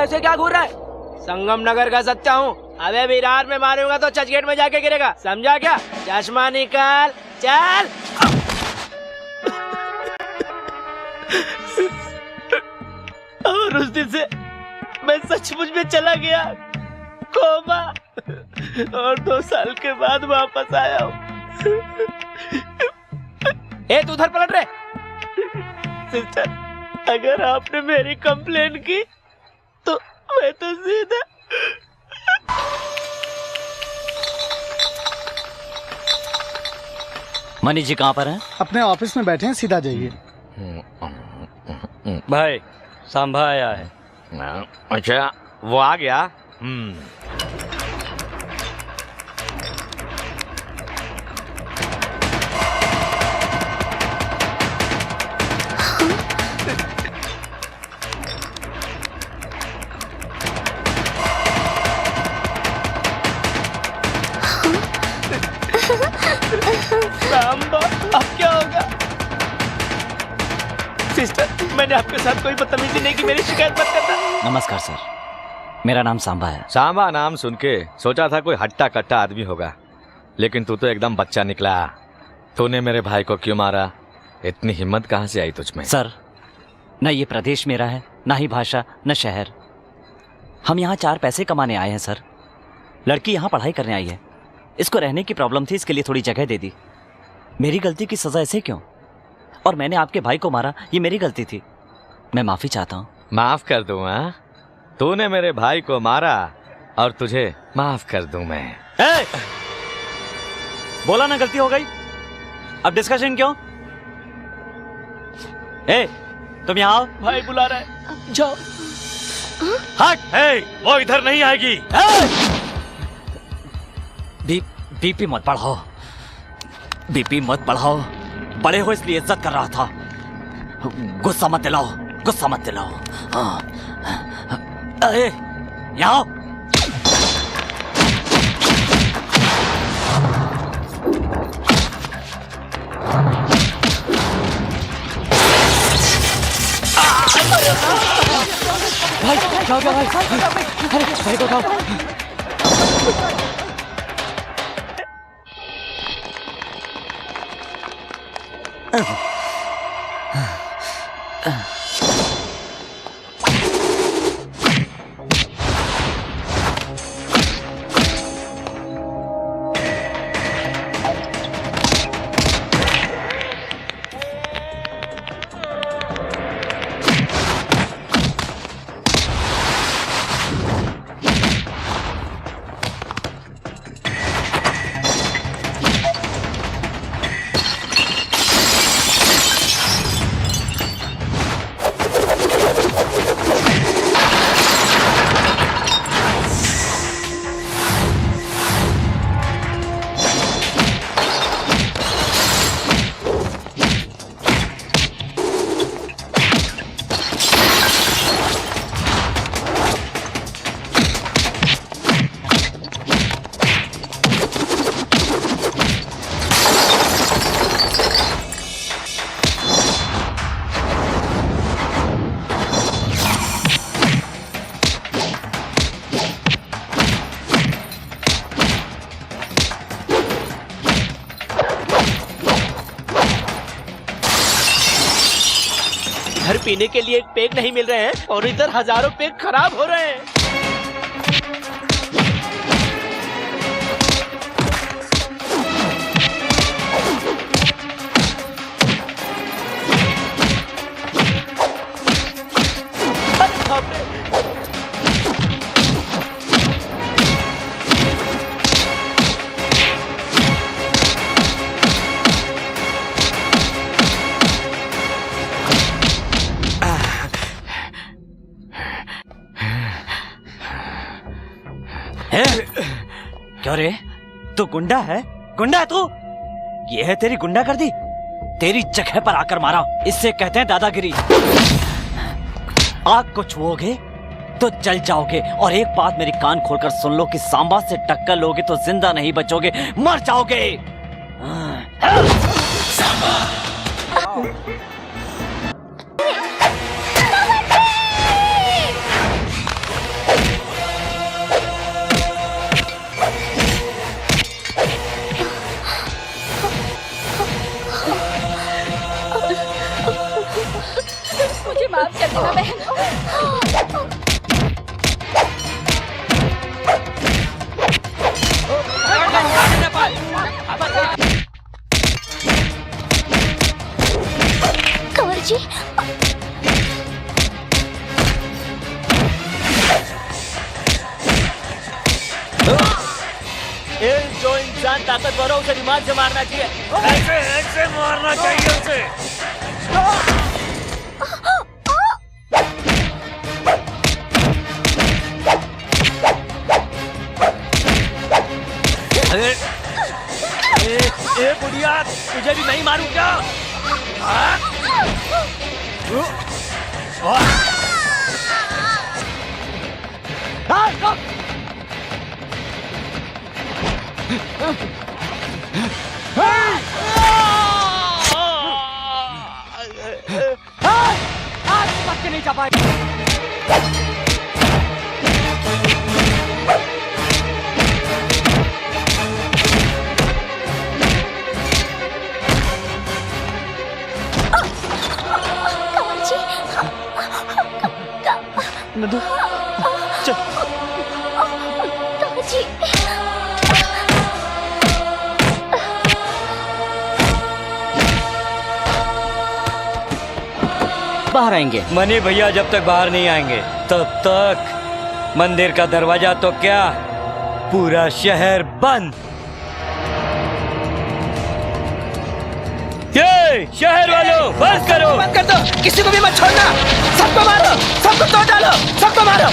ऐसे क्या घूर रहा है? संगम नगर का सत्या हूँ। अबे विरार में मारूंगा तो चर्चगेट में जाके गिरेगा, समझा क्या? चश्मा निकाल, चल। और उस दिन से मैं सचमुच में चला गया कोमा, और 2 साल के बाद वापस आया हूँ। ए तू उधर पलट रहे। सिस्टर, अगर आपने मेरी कंप्लेन की तो मैं तो सीधा। मनीष जी कहाँ पर हैं? अपने ऑफिस में बैठे हैं, सीधा जाइए। भाई सांभा आया है। अच्छा, वो आ गया। सांबा, अब क्या होगा? सिस्टर, मैंने आपके साथ कोई बदतमीजी नहीं की, मेरी शिकायत मत करना। नमस्कार सर, मेरा नाम सांबा है। सांबा नाम सुन के सोचा था कोई हट्टा कट्टा आदमी होगा, लेकिन तू तो एकदम बच्चा निकला। तूने मेरे भाई को क्यों मारा? इतनी हिम्मत कहाँ से आई तुझमें? सर, न ये प्रदेश मेरा है, न ही भाषा, न शहर। हम यहाँ 4 पैसे कमाने आए हैं सर। लड़की यहाँ पढ़ाई करने आई है, इसको रहने की प्रॉब्लम थी, इसके लिए थोड़ी जगह दे दी। मेरी गलती की सजा ऐसे क्यों? और मैंने आपके भाई को मारा, ये मेरी गलती थी। मैं माफी चाहता हूँ। माफ कर दूं? हाँ, तूने मेरे भाई को मारा और तुझे माफ कर दूं मैं? बोला ना गलती हो गई, अब डिस्कशन क्यों? तुम यहाँ आओ। भाई बुला रहा है, जाओ। हट! वो इधर नहीं आएगी। बीपी मत बढ़ाओ, बीपी मत बढ़ाओ। बड़े हो इसलिए इज्जत कर रहा था। गुस्सा मत दिलाओ, गुस्सा मत दिलाओ। यहाँ आओ। भाई क्या हो गया भाई? अरे भाई को उठाओ। घर पीने के लिए एक पेग नहीं मिल रहे हैं और इधर हजारों पेग खराब हो रहे हैं। अरे बाप रे! क्यों रे, तू गुंडा है? गुंडा है तू? ये है तेरी गुंडागर्दी? तेरी जगह पर आकर मारा, इससे कहते हैं दादागिरी। आग को छुओगे तो जल जाओगे। और एक बात मेरी कान खोलकर सुन लो कि सांबा से टक्कर लोगे तो जिंदा नहीं बचोगे, मर जाओगे। जी जो इंसान ताकतवर हो उसे दिमाग से मारना चाहिए। ऐसे ऐसे मारना चाहिए उसे। अरे ए बुढ़िया, तुझे भी नहीं मारूं क्या? नहीं जा पाए। कमल जी नंदू चल। कमल जी बाहर आएंगे। मनी भैया जब तक बाहर नहीं आएंगे तब तक मंदिर का दरवाजा तो क्या, पूरा शहर बंद। ये शहर वालों बंद करो, बंद कर दो, किसी को भी मत छोड़ना। सबको मारो, सबको तोड़ डालो, सबको मारो।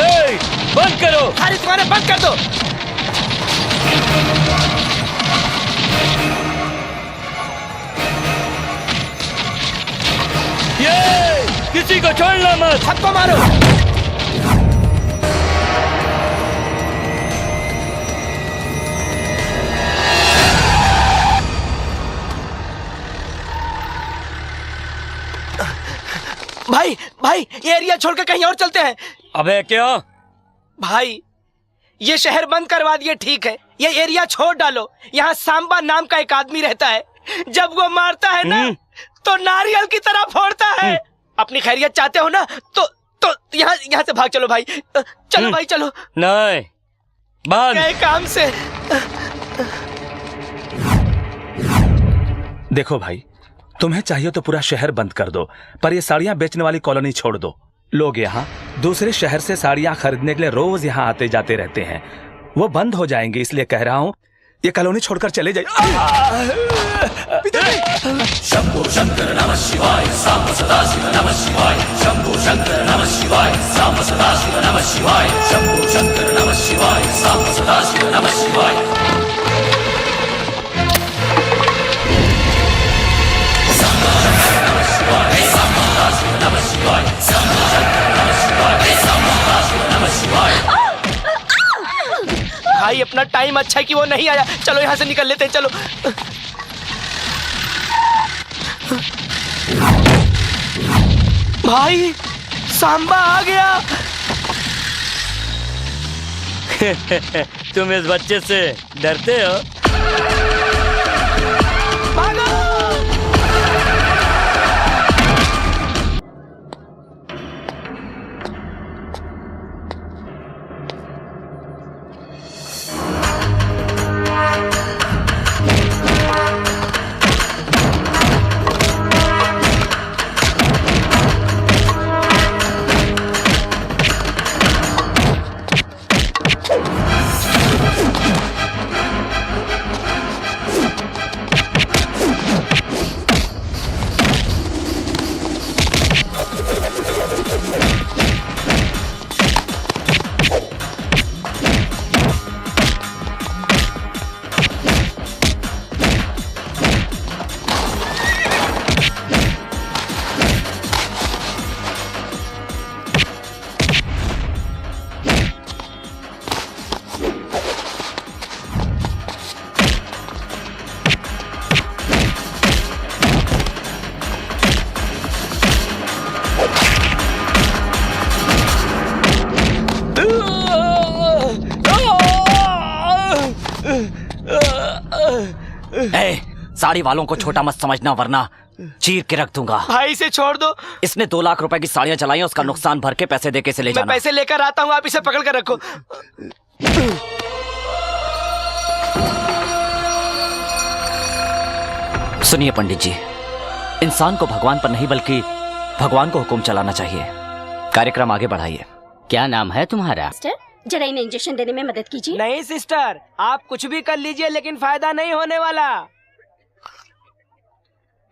ए, बंद करो, सारी दुकानें बंद कर दो। ये किसी को छोड़ना मत, सबको मारो। भाई भाई, ये एरिया छोड़कर कहीं और चलते हैं। अबे क्या भाई, ये शहर बंद करवा दिए, ठीक है, ये एरिया छोड़ डालो। यहाँ सांबा नाम का एक आदमी रहता है, जब वो मारता है ना तो नारियल की तरह फोड़ता है। अपनी खैरियत चाहते हो ना तो यहाँ से भाग चलो भाई। चलो भाई चलो। नहीं, बंद। गए काम से। देखो भाई, तुम्हें चाहिए तो पूरा शहर बंद कर दो, पर ये साड़ियां बेचने वाली कॉलोनी छोड़ दो। लोग यहाँ दूसरे शहर से साड़ियां खरीदने के लिए रोज यहाँ आते जाते रहते हैं, वो बंद हो जाएंगे, इसलिए कह रहा हूँ ये कॉलोनी छोड़कर चले जाइए। शंभो शंकर नमः शिवाय, सांब सदा शिव नमः शिवाय। शंभो शंकर नमः शिवाय, सांब सदा शिव नमः शिवाय। शंभो शंकर नमः शिवाय, सांब सदा शिव नमः शिवाय। भाई अपना टाइम अच्छा है कि वो नहीं आया। चलो यहाँ से निकल लेते हैं, चलो। भाई सांबा आ गया। तुम इस बच्चे से डरते हो? भागो। साड़ी वालों को छोटा मत समझना, वरना चीर के रख दूंगा। भाई इसे छोड़ दो। इसने 2 लाख रुपए की साड़ियां चलाई हैं, उसका नुकसान भर के पैसे दे के इसे ले मैं जाना। पैसे लेकर आता हूँ, आप इसे पकड़ कर रखो। सुनिए पंडित जी, इंसान को भगवान पर नहीं बल्कि भगवान को हुक्म चलाना चाहिए। कार्यक्रम आगे बढ़ाइए। क्या नाम है तुम्हारा? सिस्टर, जरा इन्हें इंजेक्शन देने में मदद कीजिए। नहीं सिस्टर, आप कुछ भी कर लीजिए लेकिन फायदा नहीं होने वाला।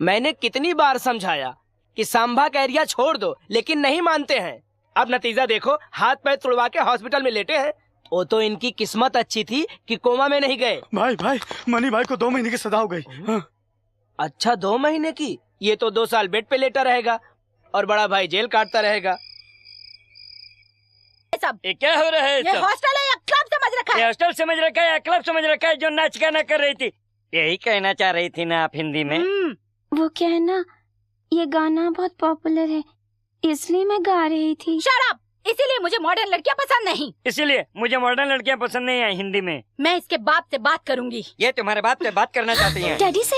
मैंने कितनी बार समझाया कि सांभा का एरिया छोड़ दो, लेकिन नहीं मानते हैं। अब नतीजा देखो, हाथ पैर तुड़वा के हॉस्पिटल में लेटे हैं। वो तो इनकी किस्मत अच्छी थी कि कोमा में नहीं गए। भाई मनी भाई को 2 महीने की सजा हो गई। हाँ। अच्छा 2 महीने की? ये तो 2 साल बेड पे लेटा रहेगा और बड़ा भाई जेल काटता रहेगा। सब ये क्या हो रहा है? ये हॉस्टल है या क्लब समझ रखा ये है? हॉस्टल समझ रखा है या क्लब समझ रखा है जो नाच गाना कर रही थी? यही कहना चाह रही थी ना आप हिंदी में? वो क्या है ना, ये गाना बहुत पॉपुलर है इसलिए मैं गा रही थी। Shut up! इसीलिए मुझे मॉडर्न लड़कियां पसंद नहीं। इसीलिए मुझे मॉडर्न लड़कियां पसंद नहीं है हिंदी में। मैं इसके बाप से बात करूंगी। ये तुम्हारे बाप से बात करना चाहती हैं? डैडी से।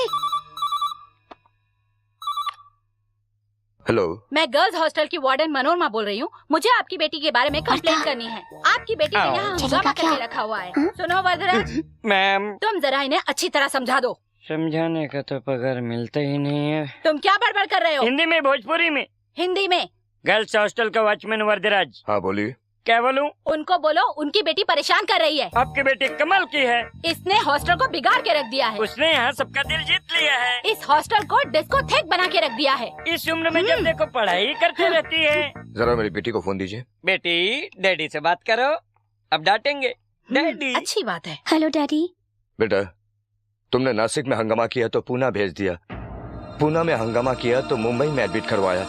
हेलो, मैं गर्ल्स हॉस्टल की वार्डन मनोरमा बोल रही हूँ। मुझे आपकी बेटी के बारे में कंप्लेंट करनी है। आपकी बेटी ने यहाँ हंगामा करके रखा हुआ है। सुनो वरदराज, मैम, तुम जरा इन्हें अच्छी तरह समझा दो। समझाने का तो पगार मिलता ही नहीं है। तुम क्या बड़बड़ कर रहे हो? हिंदी में, भोजपुरी में? हिंदी में। गर्ल्स हॉस्टल का वॉचमैन वरदराज। हाँ बोलिए। क्या बोलूं? उनको बोलो उनकी बेटी परेशान कर रही है। आपकी बेटी कमाल की है। इसने हॉस्टल को बिगाड़ के रख दिया है। उसने यहाँ सबका दिल जीत लिया है। इस हॉस्टल को डिस्को थेक बना के रख दिया है। इस उम्र में जब देखो पढ़ाई करती रहती है। जरा मेरी बेटी को फोन दीजिए। बेटी, डैडी से बात करो। अब डांटेंगे डैडी। अच्छी बात है। Hello daddy. बेटा, तुमने नासिक में हंगामा किया तो पूना भेज दिया, पूना में हंगामा किया तो मुंबई में एडमिट करवाया,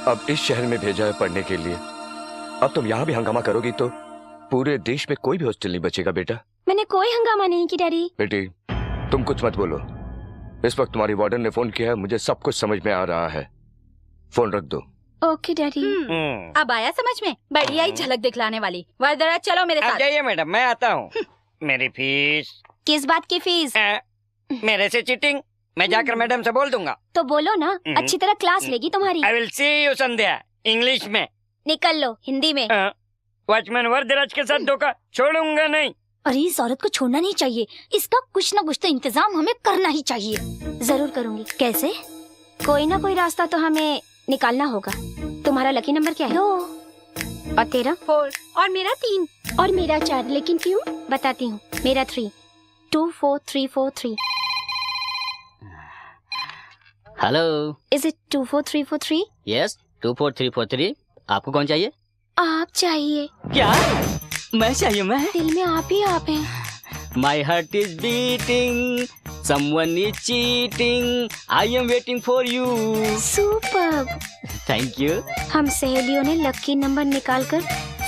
अब इस शहर में भेजा है पढ़ने के लिए। अब तुम यहाँ भी हंगामा करोगी तो पूरे देश में कोई भी हॉस्टल नहीं बचेगा बेटा। मैंने कोई हंगामा नहीं की डैडी। बेटी, तुम कुछ मत बोलो। इस वक्त तुम्हारी वार्डन ने फोन किया है, मुझे सब कुछ समझ में आ रहा है। फोन रख दो। Okay daddy. अब आया समझ में? बढ़िया ही झलक दिखलाने वाली। वरदराज चलो मेरे आप साथ। जाइए मैडम, मैं आता हूँ। मेरी फीस? किस बात की फीस? मेरे से चीटिंग? मैं जाकर मैडम से बोल दूंगा। तो बोलो ना, अच्छी तरह क्लास लेगी तुम्हारी। I will see you Sandhya, English में। निकल लो हिंदी में। वॉचमैन वरदराज के साथ धोखा छोड़ूंगा नहीं। अरे इस औरत को छोड़ना नहीं चाहिए, इसका कुछ न कुछ तो इंतजाम हमें करना ही चाहिए। जरूर करूंगी। कैसे? कोई ना कोई रास्ता तो हमें निकालना होगा। तुम्हारा लकी नंबर क्या है? 2। और तेरा? 4। और मेरा 3। और मेरा 4। लेकिन क्यों? बताती हूँ। मेरा 3। 24343। Hello, is it 24343? यस 24343। आपको कौन चाहिए? आप चाहिए। क्या? मैं चाहिए? मैं? दिल में आप ही आप हैं। My heart is beating, someone is cheating, I am waiting for you. Superb. Thank you. हम सहेलियों ने लकी नंबर निकालकर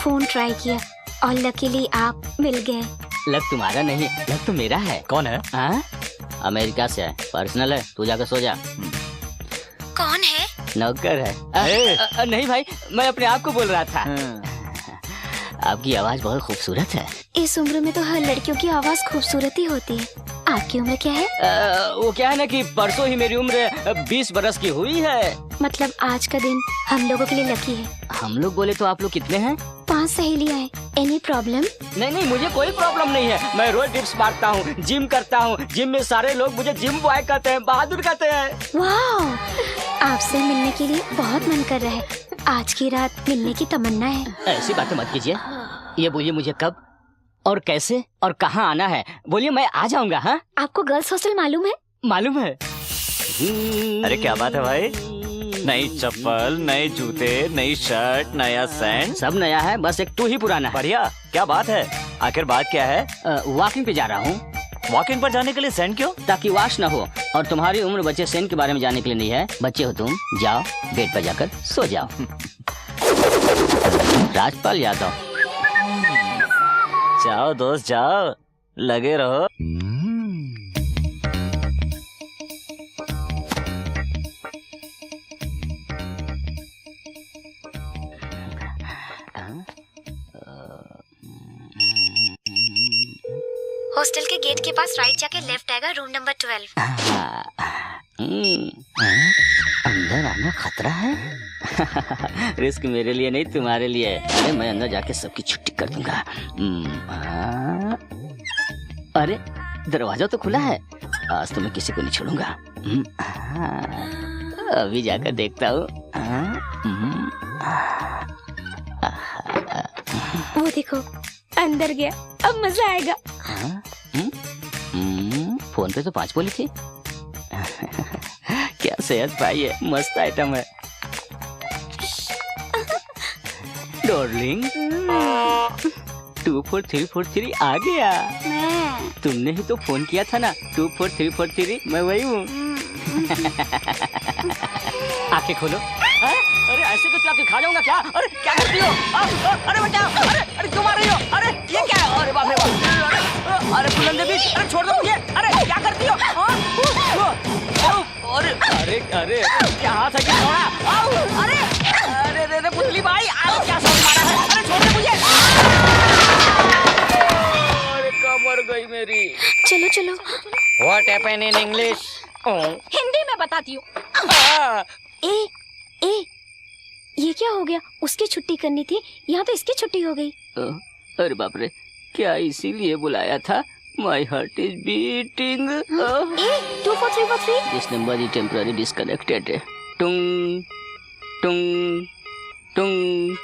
फोन ट्राई किया और लकीली आप मिल गए। लक तुम्हारा नहीं, लक तो मेरा है। कौन है? अमेरिका से है, पर्सनल है, तू जाकर सो जा। कौन है? नौकर है। नहीं भाई, मैं अपने आप को बोल रहा था। आपकी आवाज बहुत खूबसूरत है। इस उम्र में तो हर लड़कियों की आवाज खूबसूरत ही होती है। आपकी उम्र क्या है? वो क्या है ना कि परसों ही मेरी उम्र 20 बरस की हुई है। मतलब आज का दिन हम लोगों के लिए लकी है। हम लोग बोले तो आप लोग कितने हैं? 5 सहेलियां हैं। Any problem? नहीं, मुझे कोई प्रॉब्लम नहीं है। मैं रोज डिप्स मारता हूँ, जिम करता हूँ। जिम में सारे लोग मुझे जिम बॉय कहते हैं, बहादुर कहते हैं। वाह, आपसे मिलने के लिए बहुत मन कर रहा है। आज की रात मिलने की तमन्ना है। ऐसी बातें मत कीजिए। ये बोलिए मुझे कब और कैसे और कहाँ आना है? बोलिए, मैं आ जाऊंगा। हाँ, आपको गर्ल्स हॉस्टल मालूम है? मालूम है। अरे क्या बात है भाई, नई चप्पल, नए जूते, नई शर्ट, नया सैंड, सब नया है, बस एक तू ही पुराना है। बढ़िया। क्या बात है? आखिर बात क्या है? वॉकिंग पे जा रहा हूँ। वॉकिंग पर जाने के लिए सैंड क्यों? ताकि वॉश न हो। और तुम्हारी उम्र बच्चे सेंट के बारे में जानने के लिए नहीं है। बच्चे हो तुम, जाओ बेड पर जाकर सो जाओ। राजपाल यादव। जाओ दोस्त जाओ, लगे रहो। हॉस्टल के गेट के पास राइट जाके लेफ्ट आएगा, रूम नंबर 12। अंदर आना खतरा है। रिस्क मेरे लिए नहीं, तुम्हारे लिए। अरे मैं अंदर जाके सबकी छुट्टी कर दूंगा। अरे दरवाजा तो खुला है, आज तो मैं किसी को नहीं छोड़ूंगा। अभी जाकर देखता हूँ। वो देखो अंदर गया, अब मजा आएगा। फोन पे तो 5 बोली थी। क्या सेहत पाई है, मस्त आइटम है। डार्लिंग 24343 आ गया। तुमने ही तो फोन किया था ना, 24343, मैं वही हूँ। आंखें खोलो। अरे ऐसे कुछ आके खा जाऊंगा क्या? अरे क्या करती हो? अरे बचाओ! अरे क्यों मार रही हो? अरे ये क्या है? अरे बाप रे बाप! अरे फुलन देवी, अरे छोड़ दो मुझे! अरे क्या करती हो? अरे अरे अरे क्या हाथ है कि छोड़ा? अरे अरे अरे पुतली भाई, अरे क्या शॉट मारा है? अरे छोड़ दे मुझे! अरे कमर गई मेरी। चलो चलो। What happened in English? Hindi में बताती हूँ। ए ये क्या हो गया? उसकी छुट्टी करनी थी, यहाँ तो इसकी छुट्टी हो गई। अरे बाप रे, क्या इसीलिए बुलाया था? My heart is beating. 24343। This number is temporarily disconnected. टुंग टुंग टुंग।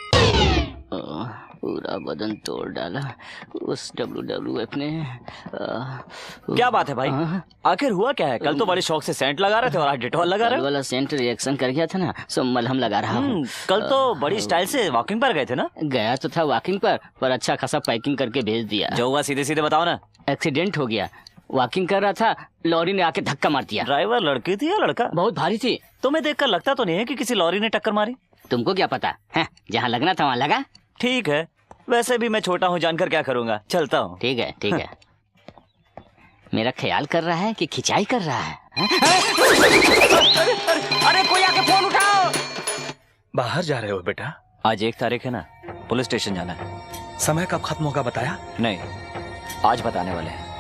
पूरा बदन तोड़ डाला उस WWF ने। क्या बात है भाई, आखिर हुआ क्या है? कल तो बड़े शौक से सेंट लगा रहे थे और आज डेटॉल लगा रहे हो। वाला सेंट रिएक्शन कर गया था ना, सो मलहम लगा रहा हूँ। कल तो बड़ी स्टाइल से वॉकिंग पर गए थे ना? गया तो था वॉकिंग पर अच्छा खासा पैकिंग करके भेज दिया। जो हुआ सीधे सीधे बताओ ना। एक्सीडेंट हो गया, वॉकिंग कर रहा था, लॉरी ने आके धक्का मार दिया। ड्राइवर लड़की थी या लड़का? बहुत भारी थी। तुम्हें देखकर लगता तो नहीं है कि किसी लॉरी ने टक्कर मारी। तुमको क्या पता है, जहाँ लगना था वहाँ लगा। ठीक है, वैसे भी मैं छोटा हूँ, जानकर क्या करूँगा, चलता हूँ। ठीक है ठीक है। मेरा ख्याल कर रहा है कि खिंचाई कर रहा है? अरे कोई आके फोन उठाओ। बाहर जा रहे हो बेटा? आज 1 तारीख है ना, पुलिस स्टेशन जाना है। समय कब खत्म होगा बताया? नहीं, आज बताने वाले हैं।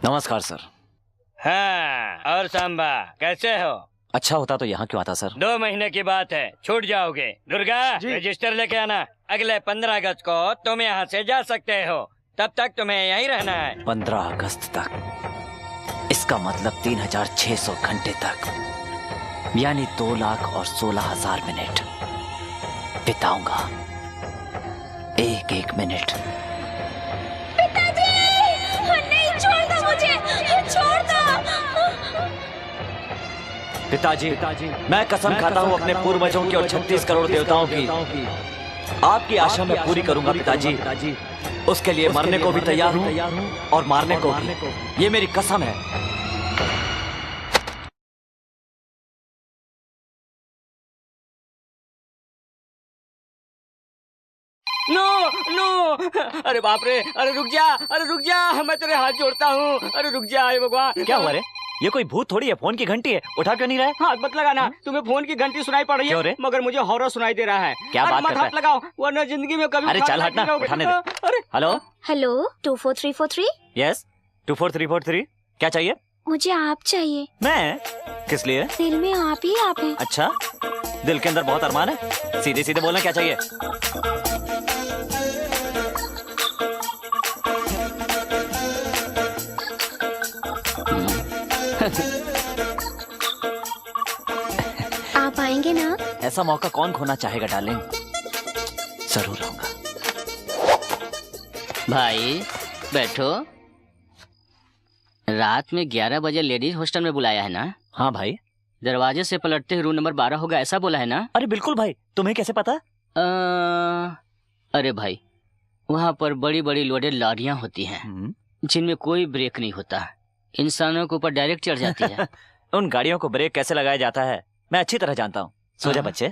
नमस्कार सर। हाँ, और सांबा कैसे हो? अच्छा होता तो यहाँ क्यों आता सर? 2 महीने की बात है, छूट जाओगे। दुर्गा, रजिस्टर लेके आना। अगले 15 अगस्त को तुम यहाँ से जा सकते हो, तब तक तुम्हें यहीं रहना है। 15 अगस्त तक? इसका मतलब 3600 घंटे तक, यानी 2,16,000 मिनट बिताऊंगा। एक मिनट। पिताजी, मैं कसम खाता हूँ अपने पूर्वजों की और 36 करोड़ देवताओं की, आपकी आशा मैं पूरी करूंगा पिताजी। उसके लिए मरने को भी तैयार हूँ और मारने को भी, ये मेरी कसम है। नो, अरे बाप रे, अरे रुक जा, मैं तेरे हाथ जोड़ता हूँ। अरे रुक जा, हे भगवान। क्या हुआ रे? ये कोई भूत थोड़ी है, फोन की घंटी है, उठा क्यों नहीं रहा है? हाथ मत लगाना, तुम्हें फोन की घंटी सुनाई पड़ रही है, मगर मुझे हॉरर सुनाई दे रहा है। क्या बात करता है? हाथ लगाओ, वरना जिंदगी में कभी। अरे चल हटना, उठाने दे। अरे हेलो 24343। यस 24343, क्या चाहिए? मुझे आप चाहिए। मैं? किस लिए? दिल में आप ही आप हैं। अच्छा, दिल के अंदर बहुत अरमान है, सीधे सीधे बोलना क्या चाहिए? आप आएंगे ना? ऐसा मौका कौन खोना चाहेगा डार्लिंग, जरूर आऊंगा। भाई बैठो। रात में 11 बजे लेडीज हॉस्टल में बुलाया है ना? हाँ भाई। दरवाजे से पलटते ही रूम नंबर 12 होगा, ऐसा बोला है ना? अरे बिल्कुल भाई, तुम्हें कैसे पता? अरे भाई, वहाँ पर बड़ी बड़ी लोडेड लॉरियां होती हैं, जिनमें कोई ब्रेक नहीं होता, इंसानों के ऊपर डायरेक्ट चढ़ जाती है। उन गाड़ियों को ब्रेक कैसे लगाया जाता है मैं अच्छी तरह जानता हूँ। सो जा बच्चे।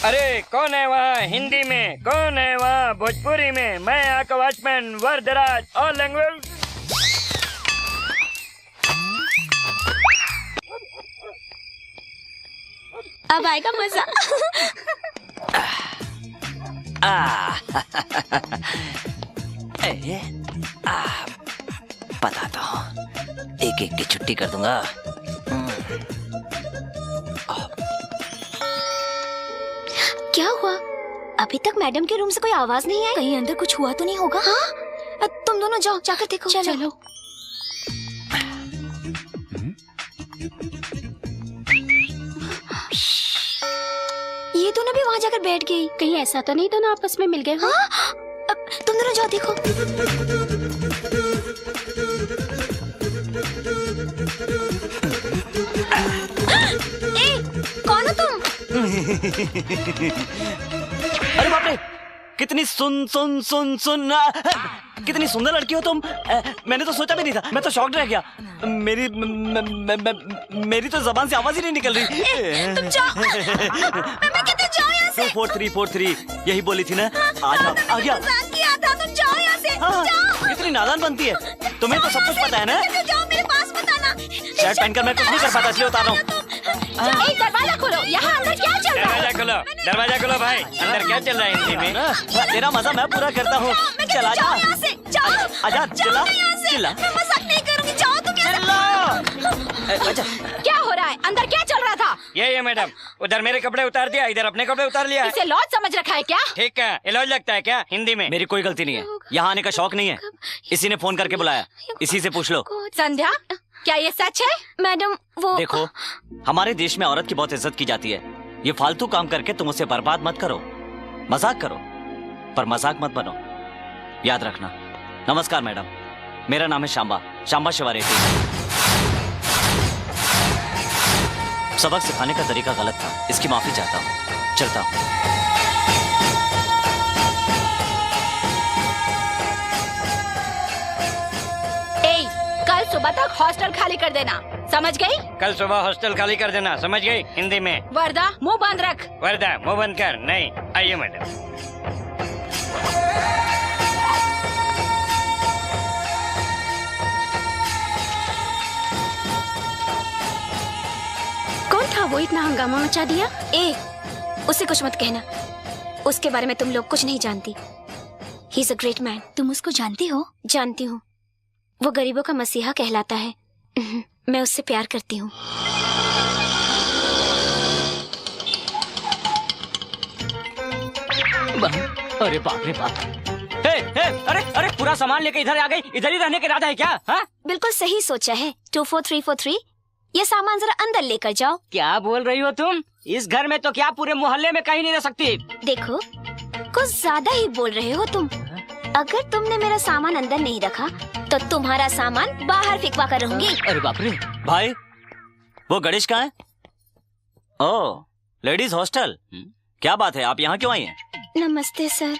अरे कौन है वहाँ? हिंदी में कौन है वहाँ? भोजपुरी में मैं आपका वॉचमैन वरदराज, ऑल लैंग्वेज। अब आएगा मजा। बताता हूँ, एक एक की छुट्टी कर दूंगा। क्या हुआ? अभी तक मैडम के रूम से कोई आवाज नहीं आई। कहीं अंदर कुछ हुआ तो नहीं होगा? हाँ, तुम दोनों जाओ, जाकर देखो। चलो। ये दोनों भी वहाँ जाकर बैठ गई। कहीं ऐसा तो नहीं दोनों आपस में मिल गए? हाँ? तुम दोनों जाओ देखो। कौन हो तुम? अरे बाप रे, कितनी कितनी सुंदर लड़की हो तुम। मैंने तो सोचा भी नहीं था, मैं तो शॉक्ड रह गया। मेरी तो जबान से आवाज ही नहीं निकल रही। तुम जाओ। मैं कहती हूँ जाओ यहाँ से। 24343 यही बोली थी ना। आ गया। मजाक किया था, तुम जाओ यहाँ से। जाओ। इतनी नादान बनती है, तुम्हें तो सब कुछ पता है ना। जाओ, मेरे पास मत आना। शर्ट पहनकर मैं कुछ नहीं कर पाता, इसलिए उतार रहा हूँ। दरवाजा खोलो, यहाँ अंदर क्या चल रहा है? दरवाजा खोलो भाई, अंदर क्या चल रहा है हिंदी में? तेरा मजा मैं पूरा करता हूँ। चला जा, आजा, चिल्ला। मैं मजाक नहीं करूँगी, जाओ तुम यहाँ से। क्या हो रहा है? अंदर क्या चल रहा था? ये मैडम, उधर मेरे कपड़े उतार दिया, इधर अपने कपड़े उतार लिया। इसे लॉज समझ रखा है क्या? ठीक है, ये लॉज लगता है क्या हिंदी में? मेरी कोई गलती नहीं है, यहाँ आने का शौक नहीं है। इसी ने फोन करके बुलाया, इसी से पूछ लो। संध्या, क्या ये सच है? मैडम वो देखो, हमारे देश में औरत की बहुत इज्जत की जाती है। ये फालतू काम करके तुम उसे बर्बाद मत करो। मजाक करो, पर मजाक मत बनो, याद रखना। नमस्कार मैडम, मेरा नाम है शांबा शिवा रेड्डी। सबक सिखाने का तरीका गलत था, इसकी माफी चाहता हूँ। चलता हूँ। कल सुबह तक हॉस्टल खाली कर देना, समझ गई? कल सुबह हॉस्टल खाली कर देना, समझ गई हिंदी में? वर्दा, मुंह बंद रख। वर्दा, मुंह बंद कर। नहीं, आइए मैडम। कौन था वो, इतना हंगामा मचा दिया? उसे कुछ मत कहना, उसके बारे में तुम लोग कुछ नहीं जानती। He is a great man. तुम उसको जानती हो? जानती हूँ, वो गरीबों का मसीहा कहलाता है। मैं उससे प्यार करती हूँ। अरे बाप रे बाप। अरे पूरा सामान लेके इधर आ गई, इधर ही रहने का इरादा है क्या? हाँ? बिल्कुल सही सोचा है। 24343, ये सामान जरा अंदर लेकर जाओ। क्या बोल रही हो तुम? इस घर में तो क्या पूरे मोहल्ले में कहीं नहीं रह सकती। देखो, कुछ ज्यादा ही बोल रहे हो तुम। अगर तुमने मेरा सामान अंदर नहीं रखा तो तुम्हारा सामान बाहर फेंकवा कर रहूंगी। अरे बाप रे। भाई, वो गणेश कहाँ है? ओह, लेडीज हॉस्टल। क्या बात है, आप यहाँ क्यों आई हैं? नमस्ते सर,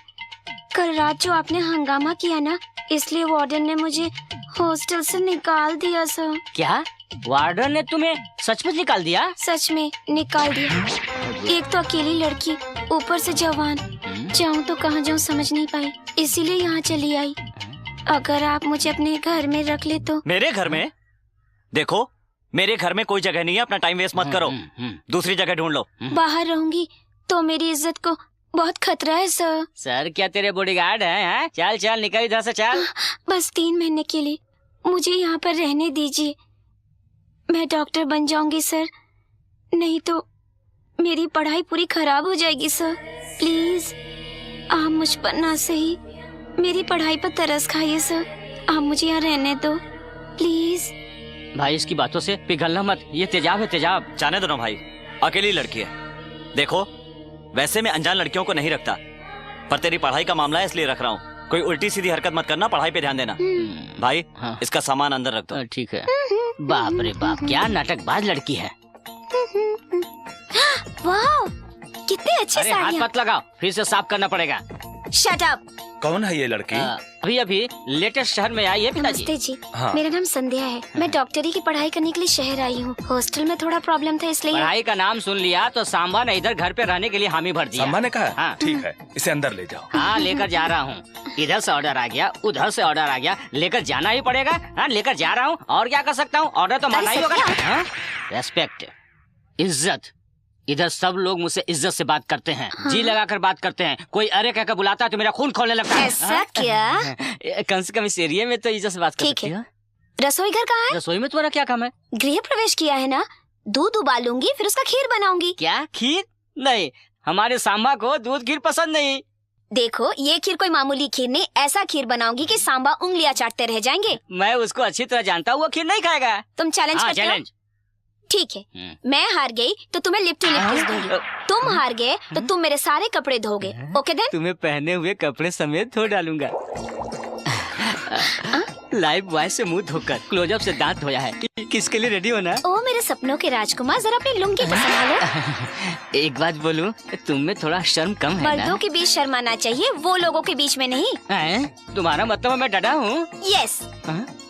कल रात जो आपने हंगामा किया ना, इसलिए वार्डन ने मुझे हॉस्टल से निकाल दिया सर। क्या वार्डन ने तुम्हें सचमुच निकाल दिया? सच में निकाल दिया। एक तो अकेली लड़की, ऊपर से जवान, जाऊँ तो कहाँ जाऊँ समझ नहीं पाई, इसीलिए यहाँ चली आई। अगर आप मुझे अपने घर में रख ले तो। मेरे घर में? देखो, मेरे घर में कोई जगह नहीं है, अपना टाइम वेस्ट मत करो, दूसरी जगह ढूंढ लो। बाहर रहूंगी तो मेरी इज्जत को बहुत खतरा है सर। सर क्या तेरे बॉडीगार्ड हैं? चल चल निकल इधर से, चल। बस 3 महीने के लिए मुझे यहाँ पर रहने दीजिए। मैं डॉक्टर बन जाऊंगी सर, नहीं तो मेरी पढ़ाई पूरी खराब हो जाएगी सर। प्लीज आप मुझ पर ना सही मेरी पढ़ाई पर तरस खाइए सर। आप मुझे यहाँ रहने दो प्लीज। भाई इसकी बातों से पिघलना मत, ये तेजाब है, तेजाब। जाने दो ना भाई, अकेली लड़की है। देखो, वैसे मैं अनजान लड़कियों को नहीं रखता, पर तेरी पढ़ाई का मामला है इसलिए रख रहा हूँ। कोई उल्टी सीधी हरकत मत करना, पढ़ाई पे ध्यान देना। भाई हाँ। इसका सामान अंदर रख दो। ठीक है। बाप रे बाप, क्या नाटकबाज लड़की है। वाह, कितनी अच्छी अरे हाथ साड़ियाँ। मत लगाओ, फिर से साफ करना पड़ेगा। Shut up. कौन है ये लड़की? अभी अभी लेटेस्ट शहर में आई है पिताजी। नमस्ते जी, हाँ। मेरा नाम संध्या है। मैं डॉक्टरी की पढ़ाई करने के लिए शहर आई हूँ। हॉस्टल में थोड़ा प्रॉब्लम था इसलिए। पढ़ाई का नाम सुन लिया तो सांबा ने इधर घर पे रहने के लिए हामी भर दिया। सम्मा ने कहा? हाँ। ठीक है, इसे अंदर ले जाओ। हाँ लेकर जा रहा हूँ। इधर से ऑर्डर आ गया, उधर से ऑर्डर आ गया, लेकर जाना ही पड़ेगा। हाँ लेकर जा रहा हूँ, और क्या कर सकता हूँ, ऑर्डर तो मानना ही होगा। रेस्पेक्ट, इज्जत, इधर सब लोग मुझसे इज्जत से बात करते हैं, जी लगाकर बात करते हैं। कोई अरे कहकर बुलाता है तो मेरा खून खोलने लगता है। ऐसा क्या? कम से कम इस एरिया में तो इज्जत से बात कर सकती है। रसोई घर कहाँ है? रसोई में तुम्हारा क्या काम है? गृह प्रवेश किया है ना, दूध उबालूंगी फिर उसका खीर बनाऊंगी। क्या खीर? नहीं, हमारे सांबा को दूध खीर पसंद नहीं। देखो ये खीर कोई मामूली खीर नहीं, ऐसा खीर बनाऊंगी कि सांबा उंगलियां चाटते रह जाएंगे। मैं उसको अच्छी तरह जानता हूँ, वो खीर नहीं खाएगा। तुम चैलेंज करते हो? चैलेंज। ठीक है, मैं हार गई तो तुम्हें लिप टू लिप किस दूंगी। तुम हार गए तो तुम मेरे सारे कपड़े धोगे। Okay then? तुम्हें पहने हुए कपड़े समेत धो डालूंगा। लाइव बॉय से मुंह धोकर क्लोजअप से दांत धोया है। किसके लिए रेडी होना? ओ मेरे सपनों के राजकुमार, जरा अपनी लुंगी को संभालो। एक बात बोलूं, तुम में थोड़ा शर्म कम है ना? मर्दों के बीच शर्माना चाहिए, वो लोगों के बीच में नहीं। तुम्हारा मतलब मैं डरा हूँ? यस,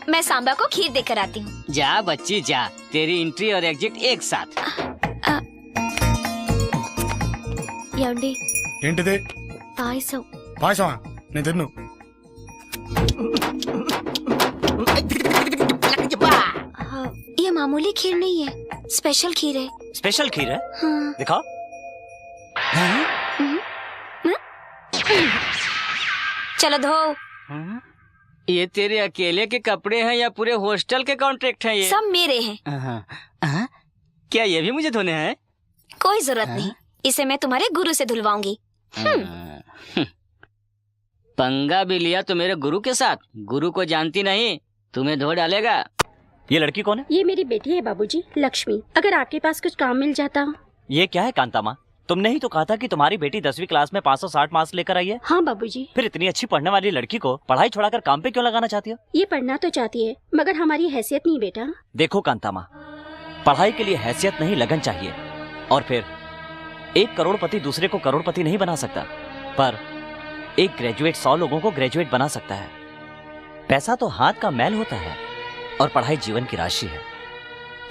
मैं सांबा को खीर देकर आती हूँ। जा बच्ची जा, तेरी एंट्री और एग्जिट एक साथ। యండి ఏంటిది? పాయసం. పాయసమా? నేను తిన్ను. ये मामूली खीर नहीं है, स्पेशल खीर है। स्पेशल खीर है? हाँ। दिखाओ। चलो धो। ये तेरे अकेले के कपड़े हैं या पूरे हॉस्टल के कॉन्ट्रैक्ट हैं ये? सब मेरे हैं। क्या ये भी मुझे धोने हैं? कोई जरूरत नहीं, इसे मैं तुम्हारे गुरु से धुलवाऊंगी। पंगा भी लिया तो मेरे गुरु के साथ। गुरु को जानती नहीं, तुम्हें धो डालेगा। ये लड़की कौन है? ये मेरी बेटी है बाबूजी, लक्ष्मी। अगर आपके पास कुछ काम मिल जाता। ये क्या है कांता माँ? तुमने ही तो कहा था कि तुम्हारी बेटी 10वीं क्लास में 560 मार्क्स लेकर आई है। हाँ बाबूजी। फिर इतनी अच्छी पढ़ने वाली लड़की को पढ़ाई छोड़ाकर काम पे क्यों लगाना चाहती हो? ये पढ़ना तो चाहती है मगर हमारी हैसियत नहीं बेटा। देखो कांता माँ, पढ़ाई के लिए हैसियत नहीं लगन चाहिए। और फिर एक करोड़पति दूसरे को करोड़पति नहीं बना सकता, पर एक ग्रेजुएट 100 लोगों को ग्रेजुएट बना सकता है। पैसा तो हाथ का मैल होता है और पढ़ाई जीवन की राशि है।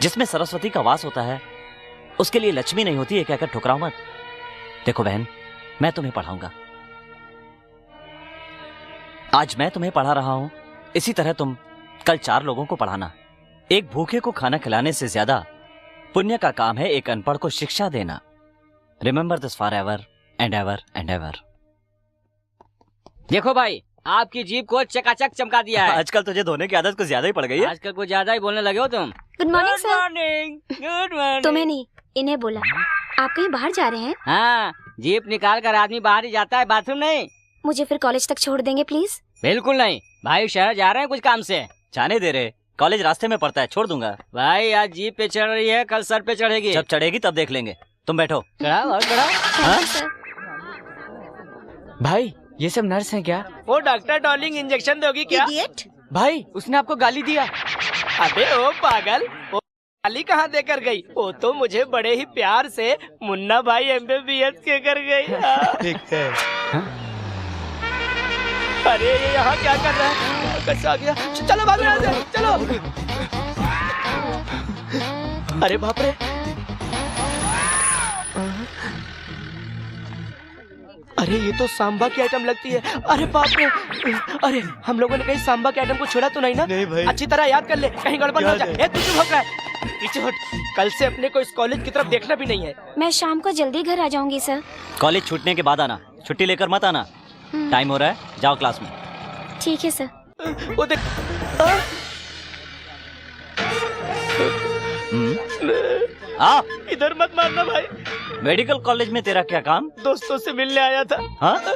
जिसमें सरस्वती का वास होता है उसके लिए लक्ष्मी नहीं होती है, कहकर ठुकराओ मत। देखो बहन, मैं तुम्हें पढ़ाऊंगा। आज मैं तुम्हें पढ़ा रहा हूं, इसी तरह तुम कल 4 लोगों को पढ़ाना। एक भूखे को खाना खिलाने से ज्यादा पुण्य का काम है एक अनपढ़ को शिक्षा देना। Remember this for ever and ever and ever. देखो भाई, आपकी जीप को चकाचक चमका दिया है। आजकल तुझे धोने की आदत कुछ ज्यादा ही पड़ गई है। आजकल कुछ ज्यादा ही बोलने लगे हो तुम। Good morning sir. Good morning. तुम्हें नहीं, इन्हें बोला। आप कहीं बाहर जा रहे हैं? हाँ, जीप निकाल कर आदमी बाहर ही जाता है, बाथरूम नहीं। मुझे फिर कॉलेज तक छोड़ देंगे प्लीज? बिल्कुल नहीं भाई, शहर जा रहे हैं कुछ काम से। जाने दे रहे, कॉलेज रास्ते में पड़ता है, छोड़ दूंगा। भाई आज जीप पे चढ़ रही है, कल सर पे चढ़ेगी। जब चढ़ेगी तब देख लेंगे। तुम बैठो। चढ़ाओ और चढ़ाओ। भाई ये सब नर्स हैं क्या? वो डॉक्टर डॉर्लिंग इंजेक्शन दोगी क्या? इडियट। भाई उसने आपको गाली दिया। अबे ओ पागल, वो गाली कहाँ देकर गई? वो तो मुझे बड़े ही प्यार से मुन्ना भाई MBBS के कर गई। ठीक है। अरे ये यहाँ क्या कर रहा है? कैसे आ गया? चलो भागो यहाँ से, चलो। अरे बाप रे, अरे ये तो सांबा की आइटम लगती है। अरे बाप रे, अरे हम लोगों ने कहीं सांबा के आइटम को छोड़ा तो नहीं ना? नहीं भाई, अच्छी तरह याद कर ले, कहीं गड़बड़ ना हो जाए। तू चुप होकर पीछे हट, कल से अपने को इस कॉलेज की तरफ देखना भी नहीं है। मैं शाम को जल्दी घर आ जाऊंगी सर। कॉलेज छूटने के बाद आना, छुट्टी लेकर मत आना। टाइम हो रहा है, जाओ क्लास में। ठीक है सर। वो देख, आ, इधर मत मारना भाई। मेडिकल कॉलेज में तेरा क्या काम? दोस्तों से मिलने आया था। हाँ?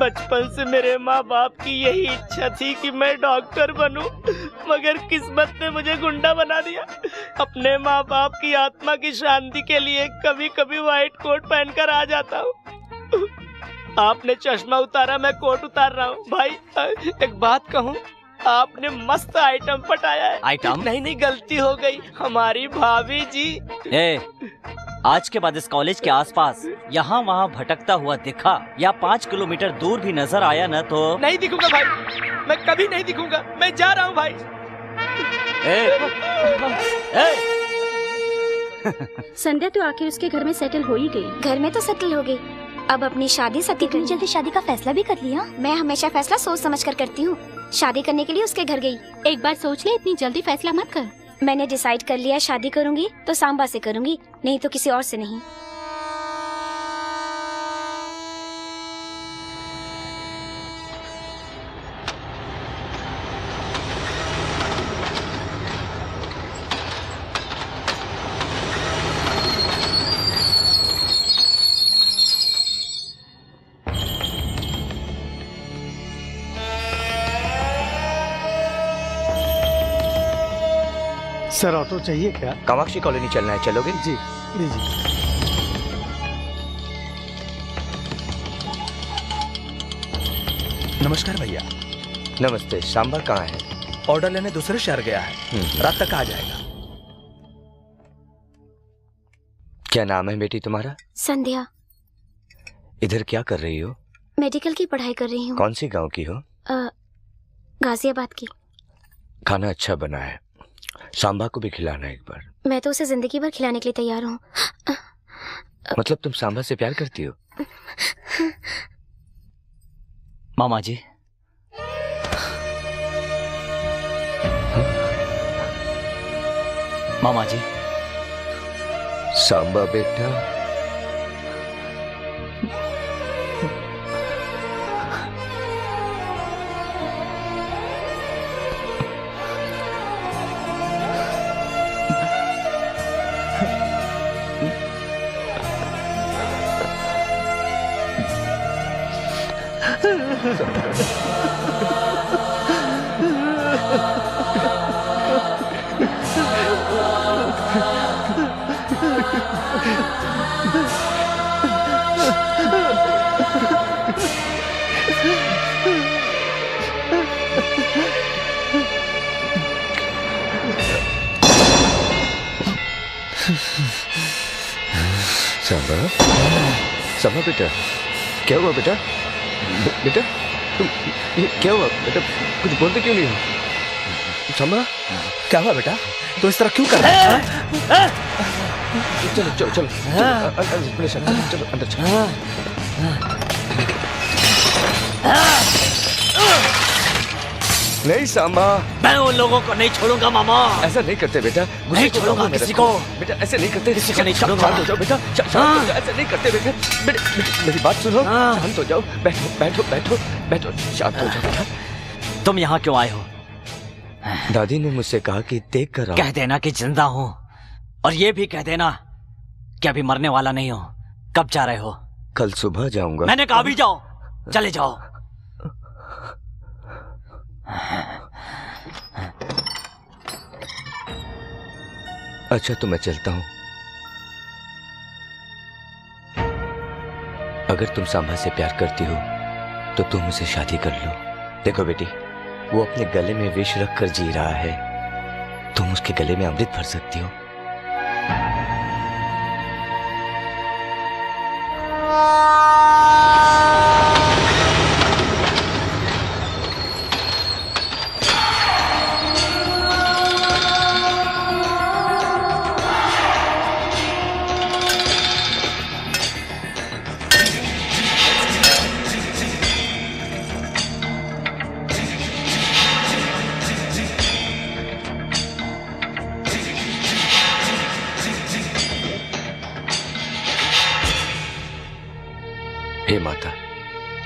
बचपन से मेरे माँ बाप की यही इच्छा थी कि मैं डॉक्टर बनूं, मगर किस्मत ने मुझे गुंडा बना दिया। अपने माँ बाप की आत्मा की शांति के लिए कभी कभी व्हाइट कोट पहनकर आ जाता हूँ। आपने चश्मा उतारा, मैं कोट उतार रहा हूँ। भाई एक बात कहूँ, आपने मस्त आइटम पटाया है। आइटम? नहीं, गलती हो गई, हमारी भाभी जी। आज के बाद इस कॉलेज के आसपास यहाँ वहाँ भटकता हुआ दिखा या 5 किलोमीटर दूर भी नजर आया न तो नहीं दिखूंगा भाई, मैं कभी नहीं दिखूंगा। मैं जा रहा हूँ भाई। संध्या तो आखिर उसके घर में सेटल हो ही गई। घर में तो सेटल हो गई, अब अपनी शादी सती इतनी जल्दी शादी का फैसला भी कर लिया। मैं हमेशा फैसला सोच समझ कर करती हूँ। शादी करने के लिए उसके घर गई। एक बार सोच ले, इतनी जल्दी फैसला मत कर। मैंने डिसाइड कर लिया, शादी करूंगी तो सांबा से करूंगी, नहीं तो किसी और से नहीं। सर ऑटो चाहिए क्या? कामाक्षी कॉलोनी चलना है, चलोगे? जी लीजिए। नमस्कार भैया। नमस्ते। सांबा कहाँ है? ऑर्डर लेने दूसरे शहर गया है, रात तक आ जाएगा। क्या नाम है बेटी तुम्हारा? संध्या। इधर क्या कर रही हो? मेडिकल की पढ़ाई कर रही हूँ। कौन सी गांव की हो? गाजियाबाद की। खाना अच्छा बना है, सांबा को भी खिलाना एक बार। मैं तो उसे जिंदगी भर खिलाने के लिए तैयार हूँ। मतलब तुम सांबा से प्यार करती हो? मामा जी, मामा जी। सांबा बेटा, सांबा, सांबा बेटा, क्या हुआ बेटा? बेटा तुम क्या हुआ बेटा? कुछ बोलते क्यों नहीं हो? सांबा क्या हुआ बेटा? तो इस तरह क्यों कर रहा है? चलो चलो चलो चलो अंदर चलो। नहीं सांबा, मैं उन लोगों को नहीं छोड़ूंगा मामा। ऐसा नहीं करते बेटा, नहीं छोड़ूंगा किसी को। बेटा ऐसे नहीं करते, किसी को नहीं छोड़ूंगा। शांत हो जाओ बेटा, शांत हो जाओ, ऐसे नहीं करते बेटा। मेरी बात सुनो, शांत हो जाओ, बैठो बैठो बैठो बैठो, शांत हो जाओ बेटा। तुम यहाँ क्यों आए हो? दादी ने मुझसे कहा कि देख कर आओ। कह देना कि जिंदा हूँ, और ये भी कह देना कि अभी मरने वाला नहीं हो। कब जा रहे हो? कल सुबह जाऊंगा। मैंने कहा भी जाओ, चले जाओ। अच्छा तो मैं चलता हूँ। अगर तुम सांबा से प्यार करती हो तो तुम उसे शादी कर लो। देखो बेटी, वो अपने गले में विष रख कर जी रहा है, तुम उसके गले में अमृत भर सकती हो। हे माता,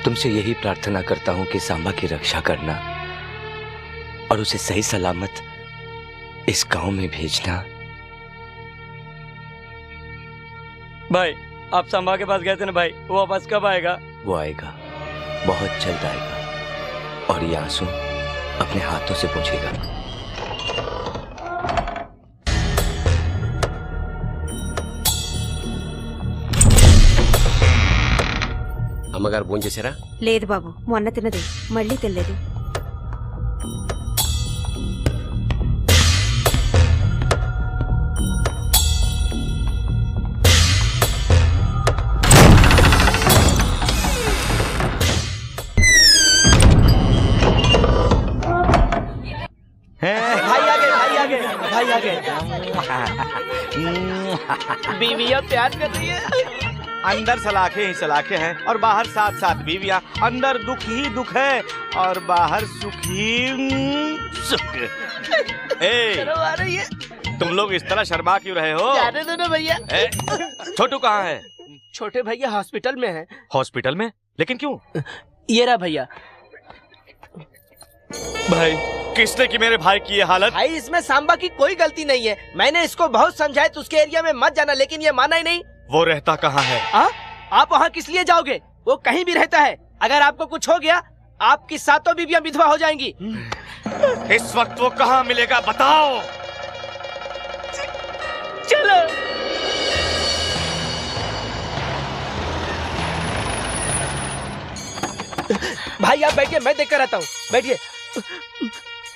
तुमसे यही प्रार्थना करता हूं कि सांबा की रक्षा करना और उसे सही सलामत इस गांव में भेजना। भाई आप सांबा के पास गए थे ना भाई, वो वापस कब आएगा? वो आएगा, बहुत जल्द आएगा, और ये आंसू अपने हाथों से पोंछेगा। అమ్మగారు భోజనం చేశారా? లేదు బాబు, మొన్న తిన్నది మళ్ళీ తినలేదు. भाई आ गए, भाई आ गए। बीवियां प्यार कर रही है। अंदर सलाखें ही सलाखें हैं और बाहर साथ साथ बीवियां। अंदर दुख ही दुख है और बाहर सुख ही सुख। ए, शर्म आ रही है। तुम लोग इस तरह शर्मा क्यों रहे हो? जाने दो ना भैया। ए, छोटू कहाँ है? छोटे भैया हॉस्पिटल में है। हॉस्पिटल में? लेकिन क्यों? ये रहा भैया। भाई किसने की मेरे भाई की ये हालत? भाई इसमें सांबा की कोई गलती नहीं है। मैंने इसको बहुत समझाया तो उसके एरिया में मत जाना, लेकिन ये माना ही नहीं। वो रहता कहाँ है? आप वहाँ किस लिए जाओगे? वो कहीं भी रहता है। अगर आपको कुछ हो गया आपकी सातों बीवियां विधवा हो जाएंगी। इस वक्त वो कहाँ मिलेगा बताओ? चलो। भाई आप बैठिए, मैं देखकर आता हूँ। बैठिए।